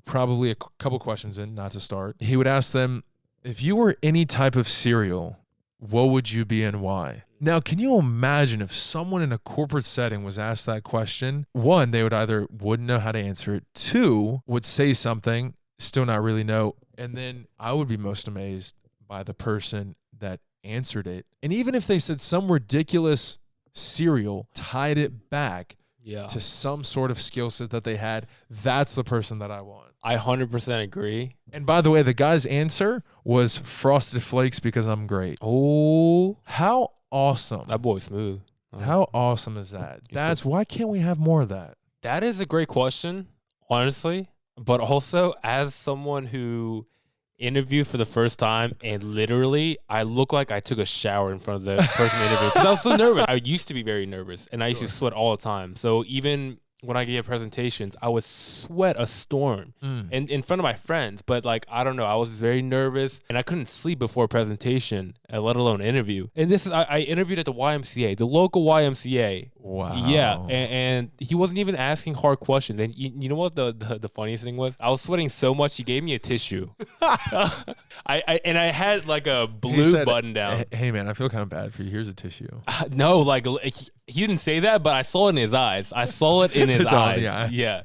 probably a couple questions in, not to start. He would ask them, if you were any type of cereal, what would you be and why? Now, can you imagine if someone in a corporate setting was asked that question? One, they would either wouldn't know how to answer it. Two, would say something, still not really know. And then I would be most amazed by the person that answered it. And even if they said some ridiculous cereal, tied it back to some sort of skill set that they had, that's the person that I want. I 100% agree. And by the way, the guy's answer was Frosted Flakes because I'm great. Oh, how awesome. That boy's smooth. How awesome is that? Why can't we have more of that? That is a great question, honestly. But also, as someone who interviewed for the first time, and literally, I look like I took a shower in front of the person interviewing because I was so nervous. I used to be very nervous, and I used to sweat all the time. So even when I gave presentations, I would sweat a storm in front of my friends. But like, I don't know, I was very nervous and I couldn't sleep before a presentation, let alone interview. And this is, I interviewed at the YMCA, the local YMCA. Wow. Yeah. And he wasn't even asking hard questions. And you know what the funniest thing was? I was sweating so much, he gave me a tissue. I had like a blue button down. Hey man, I feel kind of bad for you. Here's a tissue. No, like he didn't say that, but I saw it in his eyes. I saw it in his eyes. Yeah.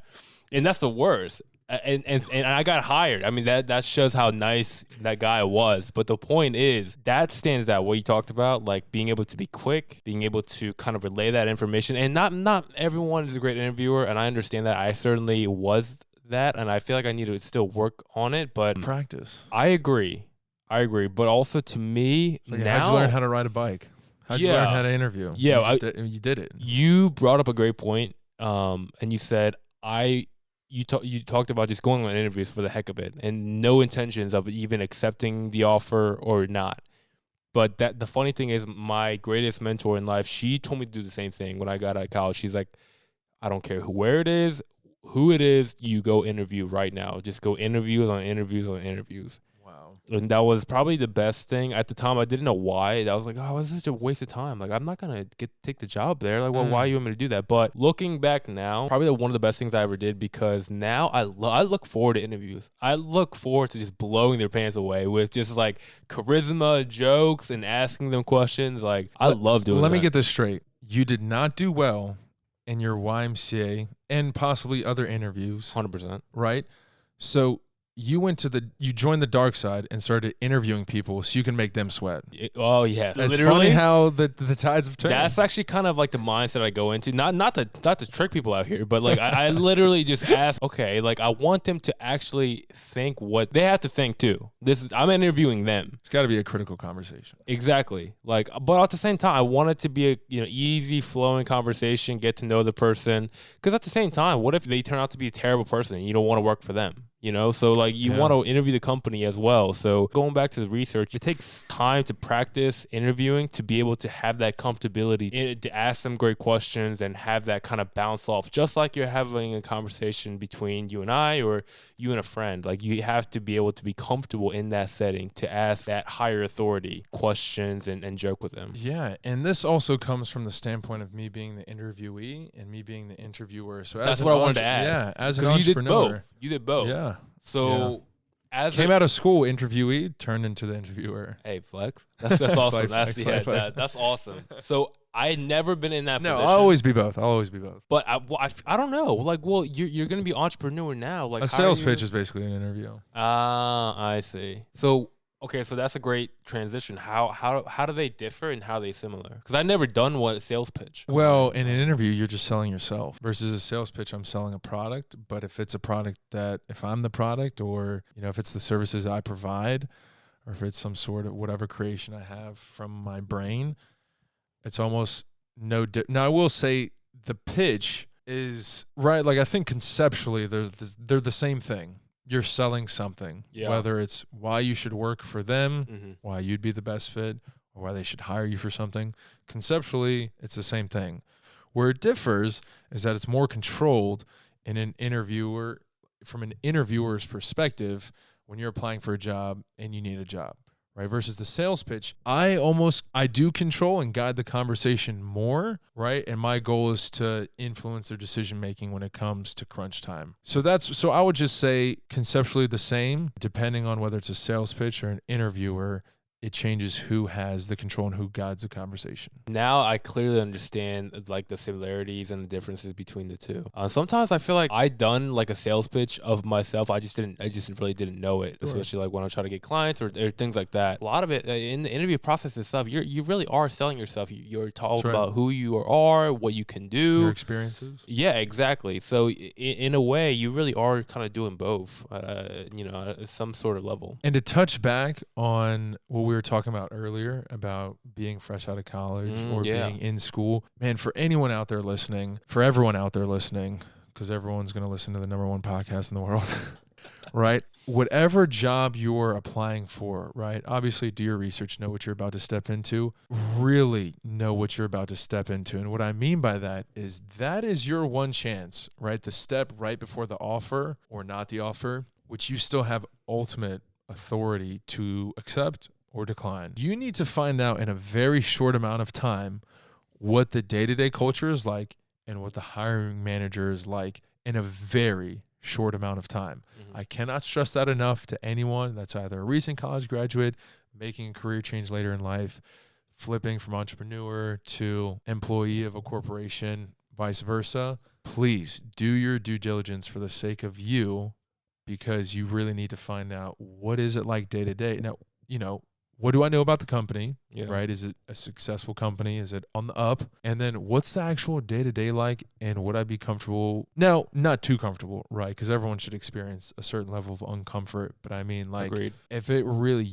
And that's the worst. And I got hired. I mean, that shows how nice that guy was. But the point is, that stands out, what you talked about, like being able to be quick, being able to kind of relay that information. And not everyone is a great interviewer, and I understand that. I certainly was that, and I feel like I need to still work on it. But practice. I agree. But also to me, so now, how'd you learn how to ride a bike? How'd you learn how to interview? Yeah, you did it. You brought up a great point, and you said you talked about just going on interviews for the heck of it and no intentions of even accepting the offer or not. But the funny thing is, my greatest mentor in life, she told me to do the same thing when I got out of college. She's like, I don't care where it is, who it is, you go interview right now. Just go interviews on interviews on interviews. Wow. And that was probably the best thing. At the time, I didn't know why. I was like, oh, this is such a waste of time. Like, I'm not going to take the job there. Like, well, why you want me to do that? But looking back now, probably one of the best things I ever did, because now I look forward to interviews. I look forward to just blowing their pants away with just like charisma, jokes, and asking them questions. Like, I love doing that. Let me get this straight. You did not do well in your YMCA and possibly other interviews. 100%. Right? So you joined the dark side and started interviewing people so you can make them sweat. Oh yeah, it's funny how the tides have turned. That's actually kind of like the mindset I go into. Not to trick people out here, but like I literally just ask, okay, like I want them to actually think what they have to think too. I'm interviewing them. It's got to be a critical conversation. Exactly. Like, but at the same time, I want it to be a easy flowing conversation, get to know the person. Because at the same time, what if they turn out to be a terrible person and you don't want to work for them? So like you Yeah. want to interview the company as well. So going back to the research, it takes time to practice interviewing to be able to have that comfortability to ask them great questions and have that kind of bounce off, just like you're having a conversation between you and I or you and a friend. Like you have to be able to be comfortable in that setting to ask that higher authority questions and joke with them. Yeah, and this also comes from the standpoint of me being the interviewee and me being the interviewer. So That's what I wanted to ask. Yeah, as an 'Cause entrepreneur. you did both. Yeah. So as Came out of school, interviewee, turned into the interviewer. Hey, flex. That's awesome. Slight flex. That's awesome. So I had never been in that No, position. I'll always be both. But I don't know. Like, well, you're gonna be entrepreneur now. Like A sales pitch is basically an interview. I see. So okay, so that's a great transition. How do they differ and how are they similar? Because I've never done a sales pitch. Well, in an interview, you're just selling yourself versus a sales pitch. I'm selling a product, but if it's a product if I'm the product or, if it's the services I provide or if it's some sort of whatever creation I have from my brain, it's almost no Now, I will say the pitch is right. Like I think conceptually they're the same thing. You're selling something, whether it's why you should work for them, why you'd be the best fit, or why they should hire you for something. Conceptually, it's the same thing. Where it differs is that it's more controlled in from an interviewer's perspective when you're applying for a job and you need a job. Right, versus the sales pitch, I do control and guide the conversation more, right? And my goal is to influence their decision making when it comes to crunch time. So I would just say conceptually the same, depending on whether it's a sales pitch or an interviewer. It changes who has the control and who guides the conversation. Now I clearly understand like the similarities and the differences between the two. Sometimes I feel like I done like a sales pitch of myself. I just really didn't know it, especially like when I try to get clients or things like that. A lot of it in the interview process and stuff, you really are selling yourself. You're talking about who you are, what you can do, your experiences. Yeah, exactly. So in a way, you really are kind of doing both, at some sort of level. And to touch back on what we were talking about earlier about being fresh out of college or being in school, man, for everyone out there listening, because everyone's going to listen to the #1 podcast in the world, right? Whatever job you're applying for, right? Obviously, do your research, know what you're about to step into, really know what you're about to step into. And what I mean by that is your one chance, right? The step right before the offer or not the offer, which you still have ultimate authority to accept or decline. You need to find out in a very short amount of time what the day-to-day culture is like and what the hiring manager is like in a very short amount of time. I cannot stress that enough to anyone that's either a recent college graduate, making a career change later in life, flipping from entrepreneur to employee of a corporation, vice versa. Please do your due diligence for the sake of you, because you really need to find out what is it like day to day. Now, what do I know about the company, right? Is it a successful company? Is it on the up? And then what's the actual day-to-day like? And would I be comfortable? Now, not too comfortable, right? Because everyone should experience a certain level of uncomfort. But I mean, like, Agreed. if it really,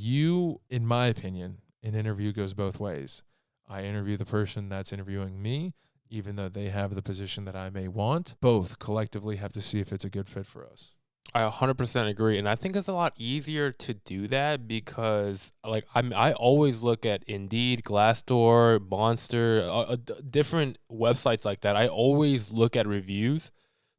in my opinion, an interview goes both ways. I interview the person that's interviewing me, even though they have the position that I may want. Both collectively have to see if it's a good fit for us. I 100% agree. And I think it's a lot easier to do that because like I always look at Indeed, Glassdoor, Monster, different websites like that. I always look at reviews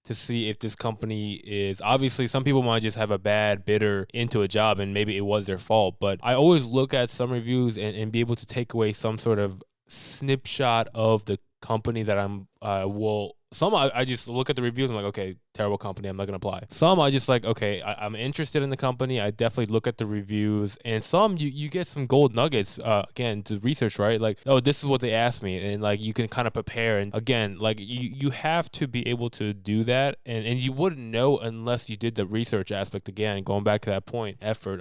to see if this company is, obviously some people might just have a bad bidder into a job and maybe it was their fault. But I always look at some reviews and be able to take away some sort of snapshot of the company that some I just look at the reviews and I'm like, okay, terrible company, I'm not going to apply. Some I just like, okay, I'm interested in the company. I definitely look at the reviews. And some you get some gold nuggets, again, to research, right? Like, oh, this is what they asked me. And like, you can kind of prepare. And again, like you have to be able to do that. And you wouldn't know unless you did the research aspect again, going back to that point, effort,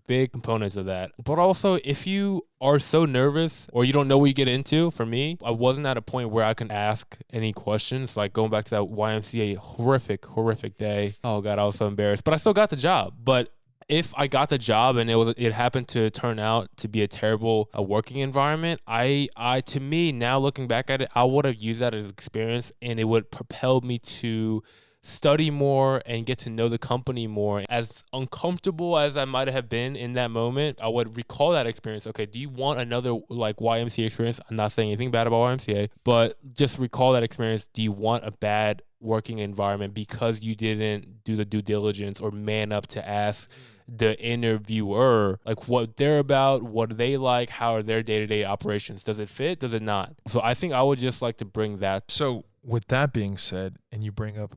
big components of that. But also if you are so nervous or you don't know what you get into, for me, I wasn't at a point where I can ask any questions. Like going back to that YMCA horrific day. Oh God, I was so embarrassed, but I still got the job. But if I got the job and it happened to turn out to be a terrible working environment, to me now looking back at it, I would have used that as experience and it would propel me to study more and get to know the company more. As uncomfortable as I might have been in that moment, I would recall that experience. Okay, do you want another like YMCA experience? I'm not saying anything bad about YMCA, but just recall that experience. Do you want a bad working environment because you didn't do the due diligence or man up to ask the interviewer like what they're about, what they like, how are their day-to-day operations? Does it fit? Does it not? So I think I would just like to bring that. So with that being said, and you bring up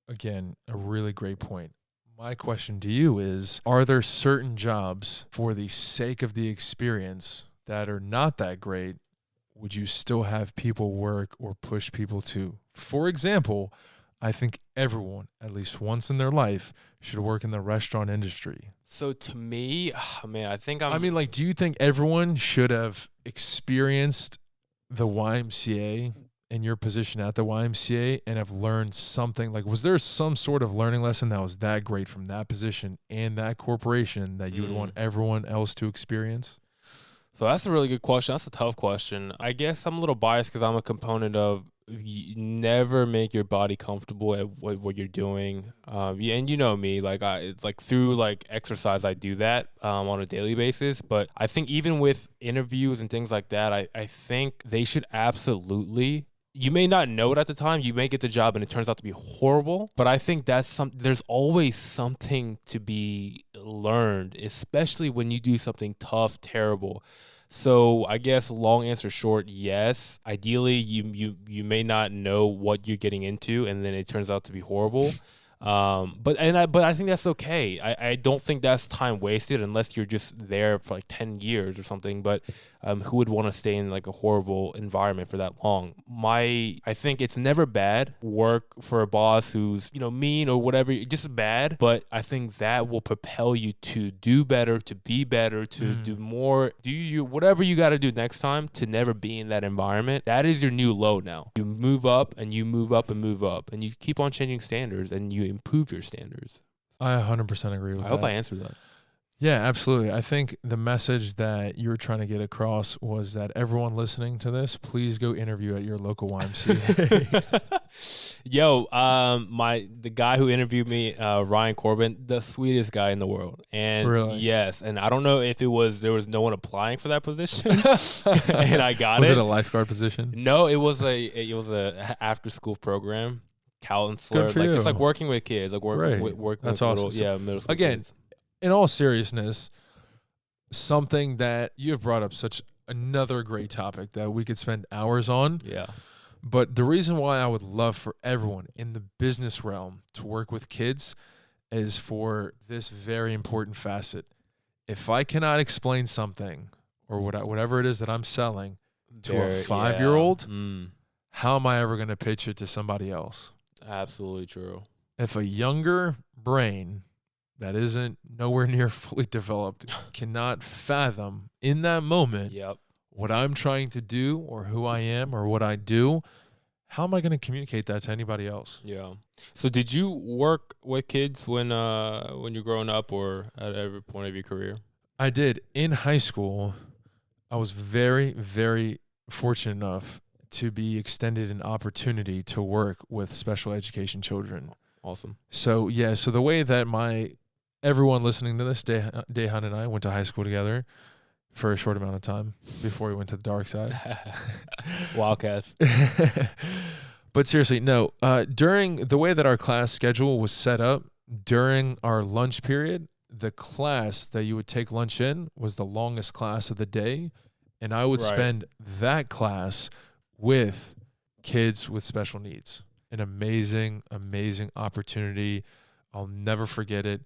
again a really great point, my question to you is, are there certain jobs for the sake of the experience that are not that great? Would you still have people work or push people to? For example, I think everyone, at least once in their life, should work in the restaurant industry. So to me, man, I think I mean, like, do you think everyone should have experienced the YMCA in your position at the YMCA and have learned something? Like, was there some sort of learning lesson that was that great from that position and that corporation that you would want everyone else to experience? So that's a really good question. That's a tough question. I guess I'm a little biased because I'm a component of you never make your body comfortable at what you're doing. And you know me, like through like exercise, I do that on a daily basis. But I think even with interviews and things like that, I think they should absolutely. You may not know it at the time. You may get the job and it turns out to be horrible. But I think there's always something to be learned, especially when you do something tough, terrible. So I guess long answer short, yes. Ideally, you may not know what you're getting into, and then it turns out to be horrible. But I think that's okay. I don't think that's time wasted unless you're just there for like 10 years or something. But who would want to stay in like a horrible environment for that long? I think it's never bad work for a boss who's, mean or whatever, just bad. But I think that will propel you to do better, to be better, to do more, whatever you got to do next time to never be in that environment. That is your new low now. You move up and you move up and move up and you keep on changing standards and you improve your standards. I 100% agree with that. I hope I answered that. Yeah, absolutely. I think the message that you were trying to get across was that everyone listening to this, please go interview at your local YMCA. Yo, the guy who interviewed me, Ryan Corbin, the sweetest guy in the world. And really? Yes, and I don't know if there was no one applying for that position, and I got Was it. it a lifeguard position? No, it was a after school program, counselor, just like working with kids, like working with That's middle, awesome. middle school again, kids. In all seriousness, something that you have brought up, such another great topic that we could spend hours on. Yeah. But the reason why I would love for everyone in the business realm to work with kids is for this very important facet. If I cannot explain something or whatever it is that I'm selling to a 5-year-old, how am I ever going to pitch it to somebody else? Absolutely true. If a younger brain that isn't nowhere near fully developed cannot fathom in that moment what I'm trying to do or who I am or what I do, how am I going to communicate that to anybody else? Yeah. So did you work with kids when you're growing up or at every point of your career? I did. In high school, I was very, very fortunate enough to be extended an opportunity to work with special education children. Awesome. So, so the way that everyone listening to this, Daehan and I went to high school together for a short amount of time before we went to the dark side. Wildcats. But seriously, no. During the way that our class schedule was set up, during our lunch period, the class that you would take lunch in was the longest class of the day. And I would spend that class with kids with special needs. An amazing, amazing opportunity. I'll never forget it.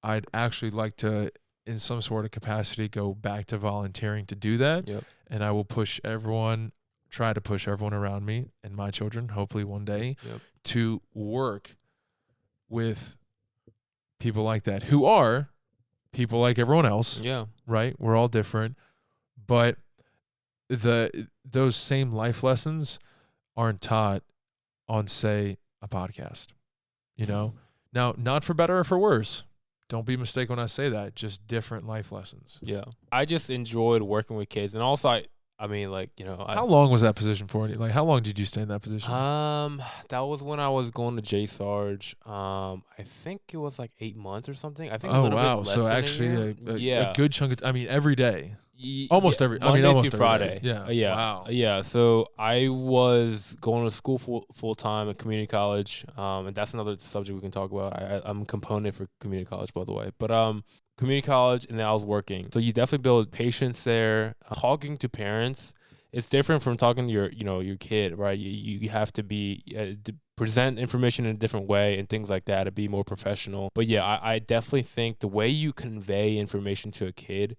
I'd actually like to, in some sort of capacity, go back to volunteering to do that. Yep. And I will try to push everyone around me and my children, hopefully one day, to work with people like that, who are people like everyone else. Yeah. Right? We're all different. But those same life lessons aren't taught on, say, a podcast. Now, not for better or for worse. Don't be mistaken when I say that. Just different life lessons. Yeah. I just enjoyed working with kids. And also, I mean, like, you know, How long was that position for? Like, how long did you stay in that position? that was when I was going to J Sarge. I think it was like 8 months or something. I think a Oh little bit wow! less So than a actually, year. a Yeah. good chunk of. I mean, every day, Yeah, almost every. I mean, Monday through almost every day. Friday. Yeah. Yeah. Wow. Yeah. So I was going to school full time at community college. And that's another subject we can talk about. I'm a component for community college, by the way. But community college, and then I was working. So you definitely build patience there. Talking to parents, it's different from talking to your kid, right? You have to be present information in a different way and things like that to be more professional. But yeah, I definitely think the way you convey information to a kid,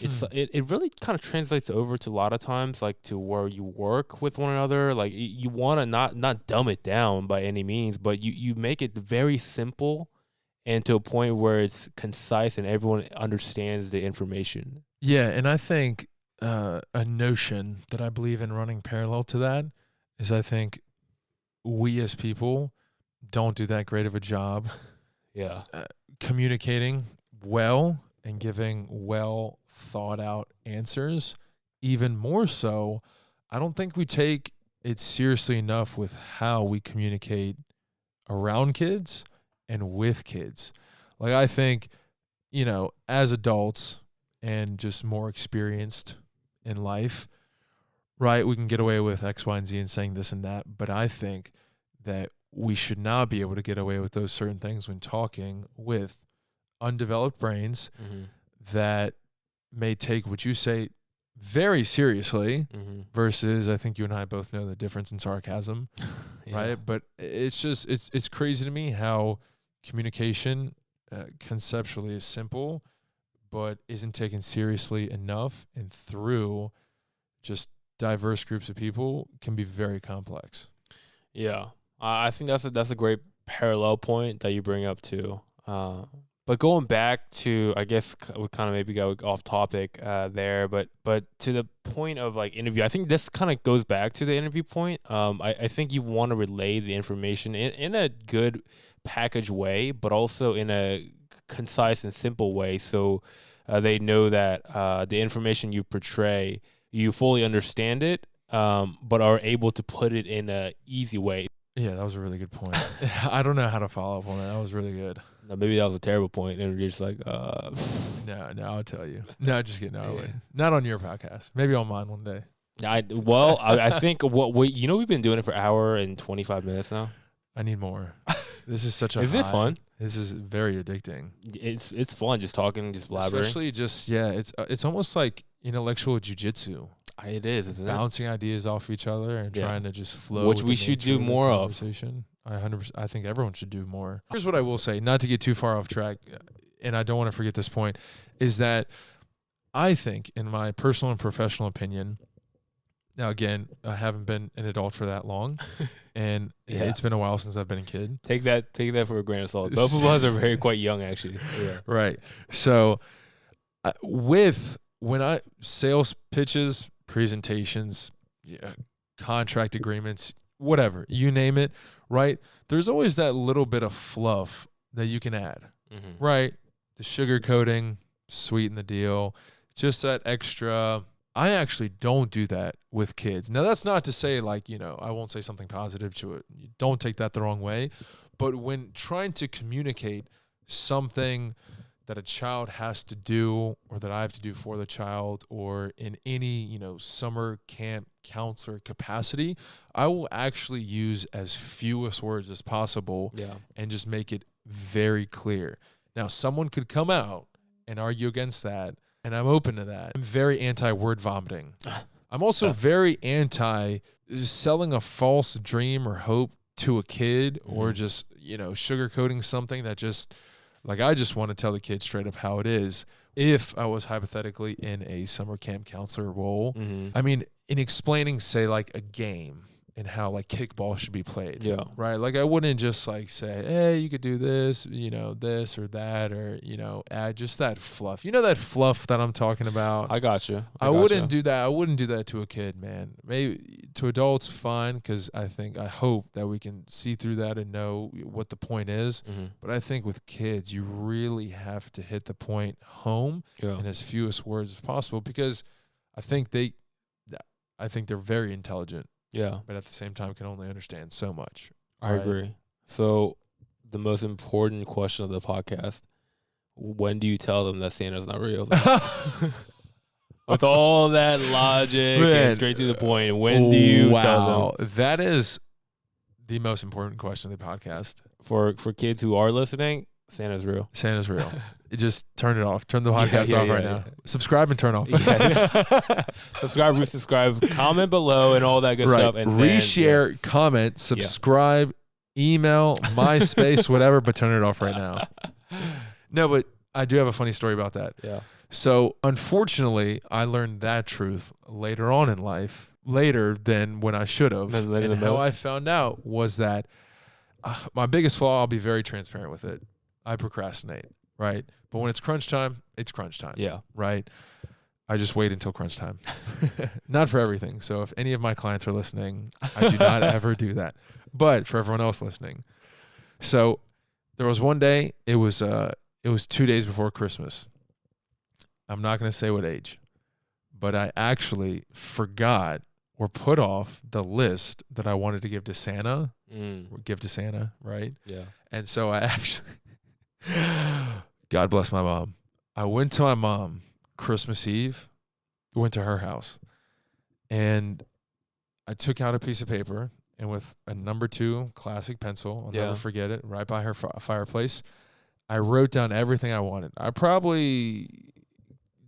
it really kind of translates over to a lot of times, like, to where you work with one another. Like, you want to not dumb it down by any means, but you make it very simple and to a point where it's concise and everyone understands the information. Yeah, and I think a notion that I believe in running parallel to that is I think we as people don't do that great of a job Yeah. communicating well and giving well thought out answers. Even more so, I don't think we take it seriously enough with how we communicate around kids and with kids. Like, I think, as adults and just more experienced in life, right, we can get away with X, Y, and Z and saying this and that. But I think that we should not be able to get away with those certain things when talking with undeveloped brains that may take what you say very seriously versus, I think you and I both know the difference in sarcasm, right? But it's just, it's crazy to me how communication conceptually is simple, but isn't taken seriously enough, and through just diverse groups of people can be very complex. Yeah. I think that's a great parallel point that you bring up too. But going back to, I guess we kind of maybe go off topic there, but to the point of, like, interview, I think this kind of goes back to the interview point. I think you want to relay the information in a good package way, but also in a concise and simple way, so they know that the information you portray, you fully understand it, but are able to put it in a easy way. Yeah, that was a really good point. I don't know how to follow up on that. That was really good. No, maybe that was a terrible point, and you're just like, No, I'll tell you. No, just kidding. No, yeah. Not on your podcast. Maybe on mine one day. I think we've been doing it for an hour and 25 minutes now. I need more. This is such a Is it fun? This is very addicting. It's fun just talking, just blabbering. Especially just, it's almost like intellectual jiu-jitsu. It is, isn't it? Bouncing ideas off each other and trying to just flow. Which we should do more of. I think everyone should do more. Here's what I will say, not to get too far off track, and I don't want to forget this point, is that I think, in my personal and professional opinion, now again, I haven't been an adult for that long, and it's been a while since I've been a kid. Take that for a grain of salt. Both of us are quite young, actually. Yeah. Right. So, when sales pitches, presentations, contract agreements, whatever, you name it, right? There's always that little bit of fluff that you can add, right? The sugar coating, sweeten the deal, just that extra. I actually don't do that with kids. Now, that's not to say, like, I won't say something positive to it. Don't take that the wrong way. But when trying to communicate something that a child has to do, or that I have to do for the child, or in any, summer camp counselor capacity, I will actually use as fewest words as possible and just make it very clear. Now, someone could come out and argue against that, and I'm open to that. I'm very anti-word vomiting. I'm also very anti selling a false dream or hope to a kid, or just, sugarcoating something that just, like, I just want to tell the kid straight up how it is. If I was hypothetically in a summer camp counselor role, I mean, in explaining, say, like, a game and how, like, kickball should be played, right? Like, I wouldn't just, like, say, hey, you could do this, this or that, or, add just that fluff. That fluff that I'm talking about? I got you. I wouldn't do that. I wouldn't do that to a kid, man. Maybe to adults, fine, because I hope that we can see through that and know what the point is. But I think with kids, you really have to hit the point home in as fewest words as possible, because I think I think they're very intelligent, Yeah, but at the same time can only understand so much. I agree. So the most important question of the podcast: when do you tell them that Santa's not real? With all that logic Man. and straight to the point, when do you tell them? That is the most important question of the podcast. For kids who are listening, Santa's real. Santa's real. You just turn it off. Turn the podcast off right now. Subscribe and turn off. Subscribe, resubscribe, comment below, and all that good stuff. And reshare, comment, subscribe, email, MySpace, whatever, but turn it off right now. No, but I do have a funny story about that. Yeah. So, unfortunately, I learned that truth later on in life, later than when I should have. And how I found out was that my biggest flaw, I'll be very transparent with it. I procrastinate, right? But when it's crunch time, it's crunch time. Yeah. Right? I just wait until crunch time. Not for everything. So if any of my clients are listening, I do not ever do that. But for everyone else listening. So there was one day, it was 2 days before Christmas. I'm not going to say what age, but I actually forgot or put off the list that I wanted to give to Santa. Give to Santa, right? Yeah. And so I actually, God bless my mom. I went to my mom Christmas Eve, went to her house, and I took out a piece of paper, and with a number 2 classic pencil, I'll never forget it, right by her fireplace, I wrote down everything I wanted. I probably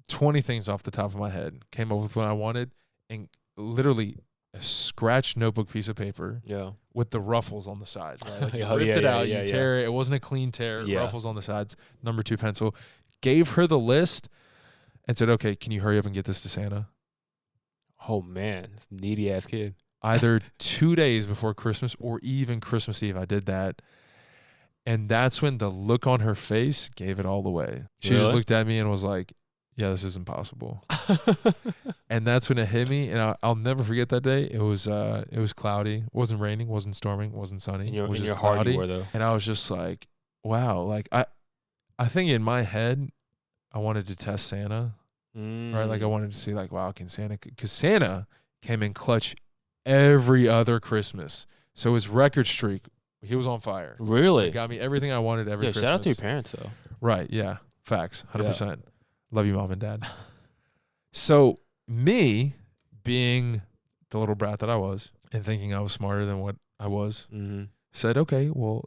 20 things off the top of my head, came up with what I wanted, and literally a scratched notebook piece of paper with the ruffles on the sides. Right? Like you ripped it out, you tear it. It wasn't a clean tear. Ruffles on the sides, number 2 pencil. Gave her the list and said, okay, can you hurry up and get this to Santa? Oh, man. Needy-ass kid. Either 2 days before Christmas or even Christmas Eve, I did that. And that's when the look on her face gave it all away. She just looked at me and was like, yeah, this is impossible. And that's when it hit me, and I'll never forget that day. It was cloudy. It wasn't raining, wasn't storming, wasn't sunny. In your cloudy. heart you were, though. And I was just like, wow. Like I think in my head, I wanted to test Santa. Right? Like I wanted to see like, wow, can Santa, because Santa came in clutch every other Christmas. So his record streak, he was on fire. Really? He got me everything I wanted every Christmas. Shout out to your parents, though. Right, yeah. Facts, 100%. Love you, Mom and Dad. So me being the little brat that I was and thinking I was smarter than what I was, said, okay, well,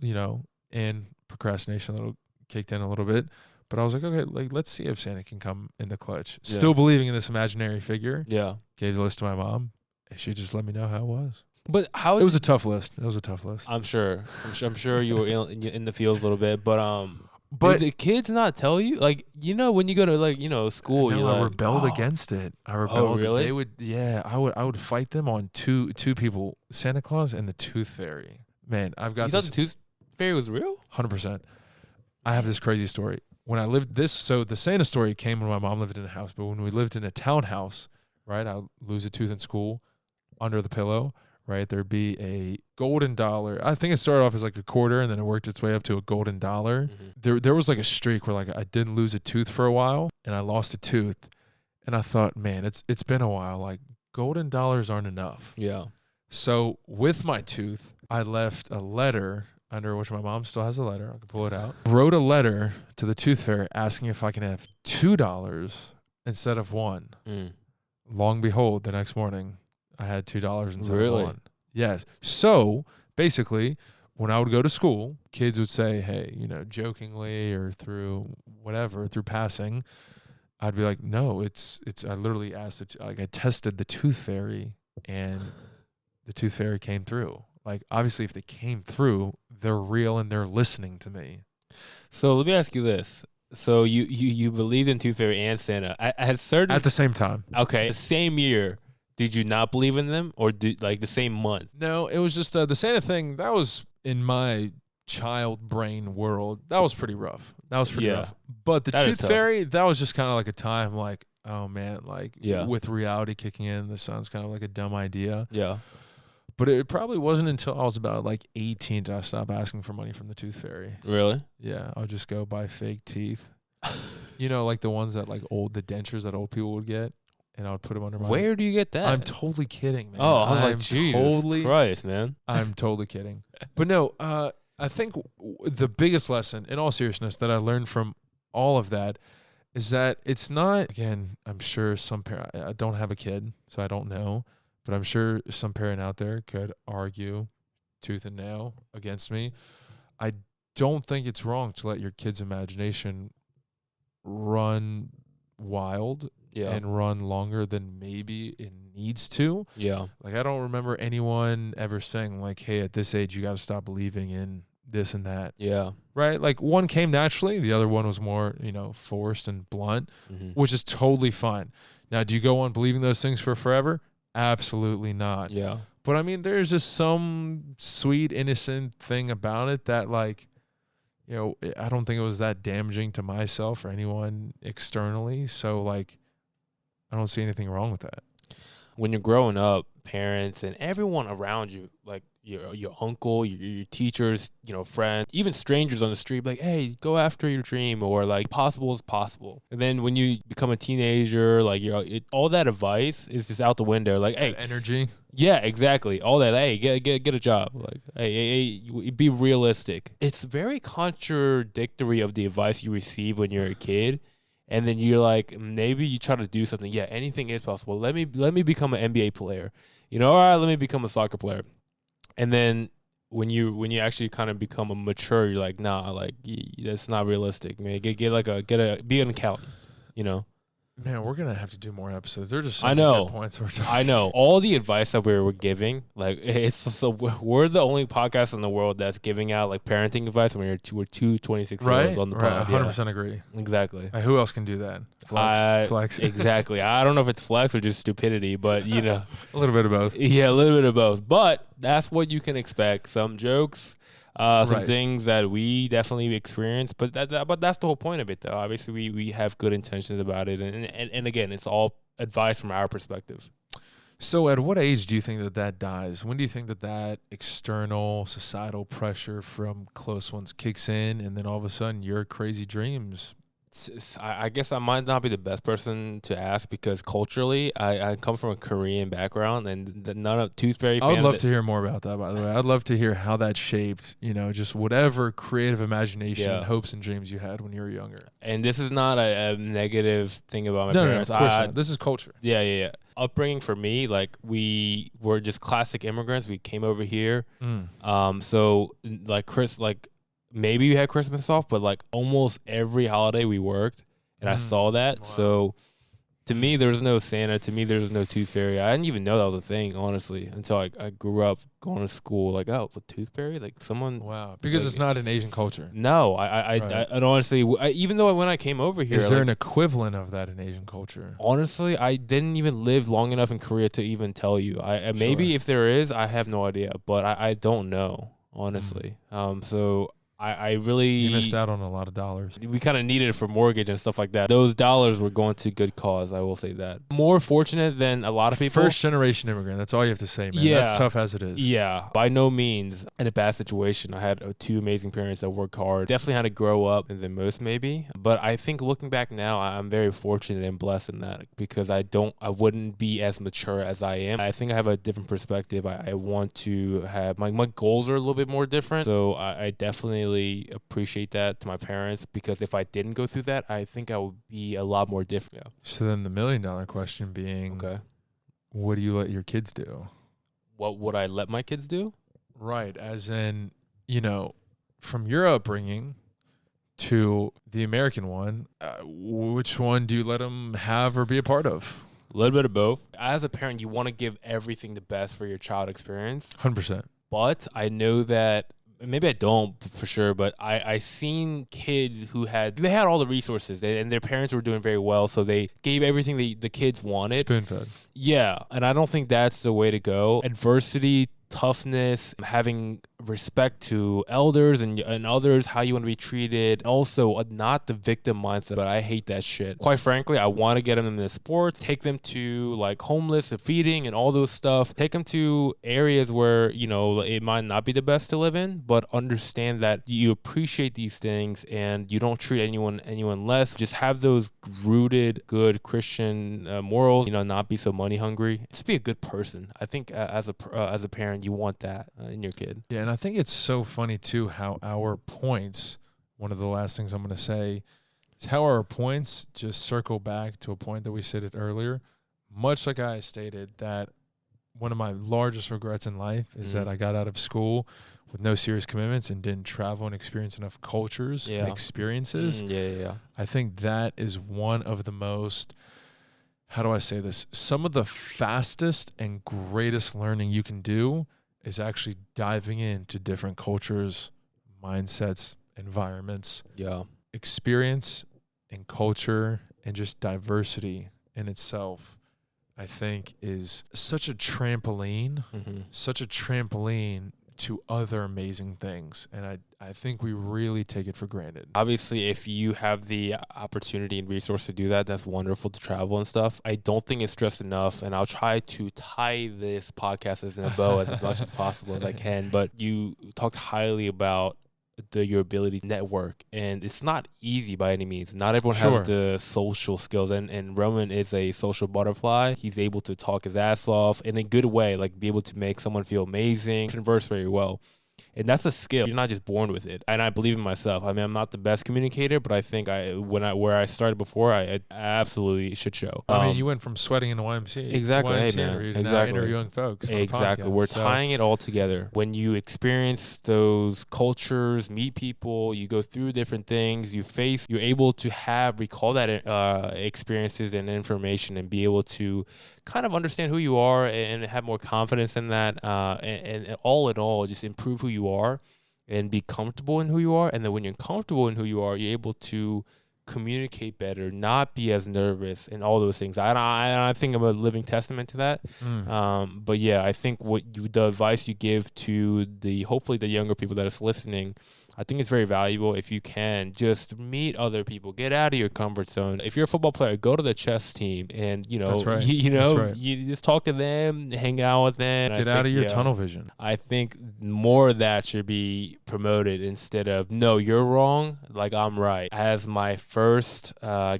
and procrastination a little kicked in a little bit. But I was like, okay, like let's see if Santa can come in the clutch. Yeah. Still believing in this imaginary figure. Yeah. Gave the list to my mom, and she just let me know how it was. But how it was a tough list. It was a tough list. I'm sure you were in the fields a little bit, but did the kids not tell you? Like, when you go to school, I rebelled against it. I rebelled. Oh, really? They would, I would fight them on two people, Santa Claus and the Tooth Fairy. Man, I've got. You thought the Tooth Fairy was real? 100%. I have this crazy story. When I lived so the Santa story came when my mom lived in a house, but when we lived in a townhouse, right? I would lose a tooth in school, under the pillow. Right, there'd be a golden dollar. I think it started off as like a quarter, and then it worked its way up to a golden dollar. There was like a streak where like I didn't lose a tooth for a while, and I lost a tooth, and I thought, man, it's been a while. Like golden dollars aren't enough. Yeah. So with my tooth, I left a letter under which my mom still has a letter. I can pull it out. Wrote a letter to the Tooth Fairy asking if I can have $2 instead of $1. Long behold, the next morning, I had $2 instead of $1. Yes. So basically, when I would go to school, kids would say, hey, jokingly or through passing, I'd be like, no, it's. I literally asked it. I tested the Tooth Fairy, and the Tooth Fairy came through. Like, obviously, if they came through, they're real and they're listening to me. So let me ask you this. So you believed in Tooth Fairy and Santa at the same time. Okay, the same year. Did you not believe in them, or the same month? No, it was just the Santa thing. That was in my child brain world. That was pretty rough. Rough. But the Tooth Fairy, that was just kind of like a time like, oh man, like with reality kicking in, this sounds kind of like a dumb idea. Yeah. But it probably wasn't until I was about like 18 that I stopped asking for money from the Tooth Fairy. Really? Yeah. I'll just go buy fake teeth. Like the ones that the dentures that old people would get. and I would put them under my. Where do you get that? I'm totally kidding, man. Oh, I was like, Jesus Christ, man. I'm totally kidding. But no, I think the biggest lesson, in all seriousness, that I learned from all of that is that it's not, again, I'm sure some parent, I don't have a kid, so I don't know, but I'm sure some parent out there could argue tooth and nail against me. I don't think it's wrong to let your kid's imagination run wild and run longer than maybe it needs to. Yeah. Like, I don't remember anyone ever saying, like, hey, at this age, you got to stop believing in this and that. Yeah. Right? Like, one came naturally. The other one was more, forced and blunt, which is totally fine. Now, do you go on believing those things for forever? Absolutely not. Yeah. But, I mean, there's just some sweet, innocent thing about it that, like, I don't think it was that damaging to myself or anyone externally. So, like, I don't see anything wrong with that. When you're growing up, parents and everyone around you, like your uncle, your teachers, friends, even strangers on the street, like, hey, go after your dream, or like, possible is possible. And then when you become a teenager, like, all that advice is just out the window. Like, hey, energy. Yeah, exactly. All that. Hey, get a job. Like, hey, be realistic. It's very contradictory of the advice you receive when you're a kid. And then you're like, maybe you try to do something. Yeah, anything is possible. Let me become an NBA player. All right, let me become a soccer player. And then when you actually kind of become a mature, you're like, nah, like, that's not realistic, man. Be an accountant. Man, we're gonna have to do more episodes. They're just so I know good points we're talking. I know all the advice that we're giving. Like, we're the only podcast in the world that's giving out like parenting advice when we're two 26-year-olds on the pod. 100% agree. Exactly. Who else can do that? Flex. Exactly. I don't know if it's flex or just stupidity, but a little bit of both. Yeah, a little bit of both. But that's what you can expect. Some jokes. Some things that we definitely experience, but that's the whole point of it, though. Obviously, we have good intentions about it, and again, it's all advice from our perspective. So, at what age do you think that dies? When do you think that external societal pressure from close ones kicks in, and then all of a sudden your crazy dreams? I guess I might not be the best person to ask because culturally, I come from a Korean background, and none of Tooth Fairy. I would love to hear more about that, by the way. I'd love to hear how that shaped, just whatever creative imagination and hopes and dreams you had when you were younger. And this is not a negative thing about my parents. No, of course not. This is culture. Yeah. Upbringing for me, like, we were just classic immigrants. We came over here. So like Chris, like, maybe we had Christmas off, but like almost every holiday we worked, and I saw that. Wow. So to me, there was no Santa. To me, there was no Tooth Fairy. I didn't even know that was a thing, honestly, until I grew up going to school. Like, oh, with Tooth Fairy, like someone. Wow, because it's not an Asian culture. No, I honestly, even though when I came over here, is there an equivalent of that in Asian culture? Honestly, I didn't even live long enough in Korea to even tell you. Maybe if there is, I have no idea, but I don't know, honestly. So. I really... You missed out on a lot of dollars. We kind of needed it for mortgage and stuff like that. Those dollars were going to good cause, I will say that. More fortunate than a lot of people. First generation immigrant, that's all you have to say, man. Yeah. That's tough as it is. Yeah, by no means in a bad situation. I had two amazing parents that worked hard. Definitely had to grow up than most, maybe. But I think looking back now, I'm very fortunate and blessed in that because I wouldn't be as mature as I am. I think I have a different perspective. I want to have... My goals are a little bit more different. So I definitely appreciate that to my parents because if I didn't go through that, I think I would be a lot more different. So then the $1 million question being, okay, what do you let your kids do? What would I let my kids do? Right, as in, from your upbringing to the American one, which one do you let them have or be a part of? A little bit of both. As a parent, you want to give everything the best for your child experience. 100%. But I know that maybe I don't for sure, but I seen kids who had all the resources and their parents were doing very well, so they gave everything the kids wanted. Spoon-fed. Yeah, and I don't think that's the way to go. Adversity, toughness, having respect to elders and others, how you want to be treated. Also, not the victim mindset, but I hate that shit. Quite frankly, I want to get them into sports, take them to like homeless and feeding and all those stuff. Take them to areas where, you know, it might not be the best to live in, but understand that you appreciate these things and you don't treat anyone less. Just have those rooted, good Christian morals, you know, not be so money hungry. Just be a good person. I think as a parent, you want that in your kid. Yeah, and I think it's so funny too how our points, one of the last things I'm going to say, is how our points just circle back to a point that we stated earlier. Much like I stated, that one of my largest regrets in life is that I got out of school with no serious commitments and didn't travel and experience enough cultures and experiences. I think that is one of the most, how do I say this? Some of the fastest and greatest learning you can do is actually diving into different cultures, mindsets, environments, experience and culture, and just diversity in itself, I think is such a trampoline to other amazing things. And I think we really take it for granted. Obviously, if you have the opportunity and resource to do that, that's wonderful to travel and stuff. I don't think it's stressed enough, and I'll try to tie this podcast in a bow as much as possible as I can. But you talked highly about your ability to network, and it's not easy by any means. Not everyone has the social skills, and Roman is a social butterfly. He's able to talk his ass off in a good way, like be able to make someone feel amazing, converse very well. And that's a skill. You're not just born with it. And I believe in myself. I mean, I'm not the best communicator, but I think where I started before, I absolutely should show. I mean, you went from sweating in the YMCA. Exactly. YMCA, hey, man. exactly. Exactly. Interviewing folks. Exactly. Podcast, We're tying it all together. When you experience those cultures, meet people, you go through different things, you're able to recall that experiences and information and be able to kind of understand who you are and have more confidence in that. And all in all, just improve who you are and be comfortable in who you are. And then when you're comfortable in who you are, you're able to communicate better, not be as nervous, and all those things. I think I'm a living testament to that. But yeah, I think the advice you give to hopefully the younger people that is listening, I think it's very valuable. If you can just meet other people, get out of your comfort zone. If you're a football player, go to the chess team, and That's right. you just talk to them, hang out with them. Get out of your tunnel vision. I think more of that should be promoted instead of, no, you're wrong, like I'm right. As my first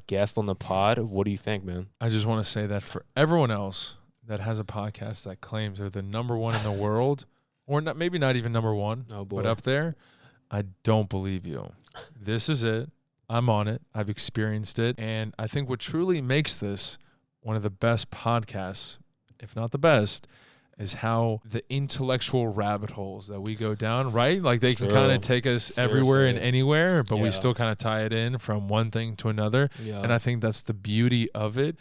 guest on the pod, what do you think, man? I just want to say that for everyone else that has a podcast that claims they're the number one in the world, or not, maybe not even number one, but up there, I don't believe you. This is it. I'm on it. I've experienced it. And I think what truly makes this one of the best podcasts, if not the best, is how the intellectual rabbit holes that we go down, right? Like they can kind of take us everywhere and anywhere, but we still kind of tie it in from one thing to another. And I think that's the beauty of it,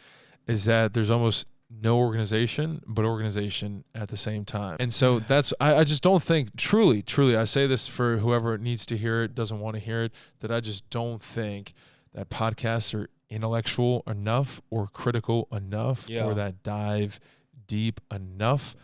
is that there's almost no organization, but organization at the same time. And so I just don't think, truly, I say this for whoever needs to hear it, doesn't want to hear it, that I just don't think that podcasts are intellectual enough or critical enough or that dive deep enough.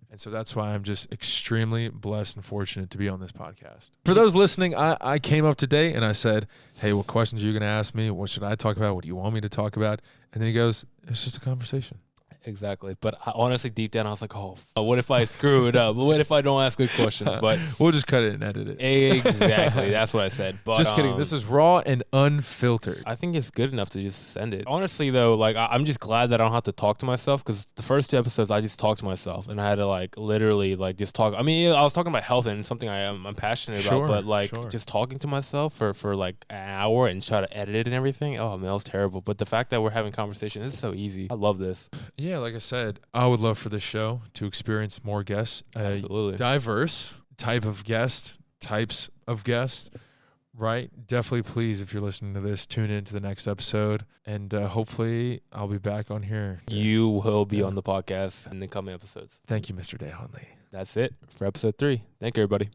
And so that's why I'm just extremely blessed and fortunate to be on this podcast. For those listening, I came up today and I said, hey, what questions are you going to ask me? What should I talk about? What do you want me to talk about? And then he goes, it's just a conversation. Exactly. But honestly, deep down, I was like, what if I screw it up? What if I don't ask good questions? But we'll just cut it and edit it. Exactly. That's what I said. But just kidding. This is raw and unfiltered. I think it's good enough to just send it. Honestly, though, like I'm just glad that I don't have to talk to myself, because the first 2 episodes, I just talked to myself and I had to like literally like just talk. I mean, I was talking about health and something I'm passionate about, but like just talking to myself for like an hour and try to edit it and everything. Oh, man, that was terrible. But the fact that we're having conversations is so easy. I love this. Yeah, like I said, I would love for this show to experience more guests. Absolutely. Diverse types of guests, right? Definitely, please, if you're listening to this, tune in to the next episode. And hopefully I'll be back on here. You will be on the podcast in the coming episodes. Thank you, Mr. Daehan. That's it for episode 3. Thank you, everybody.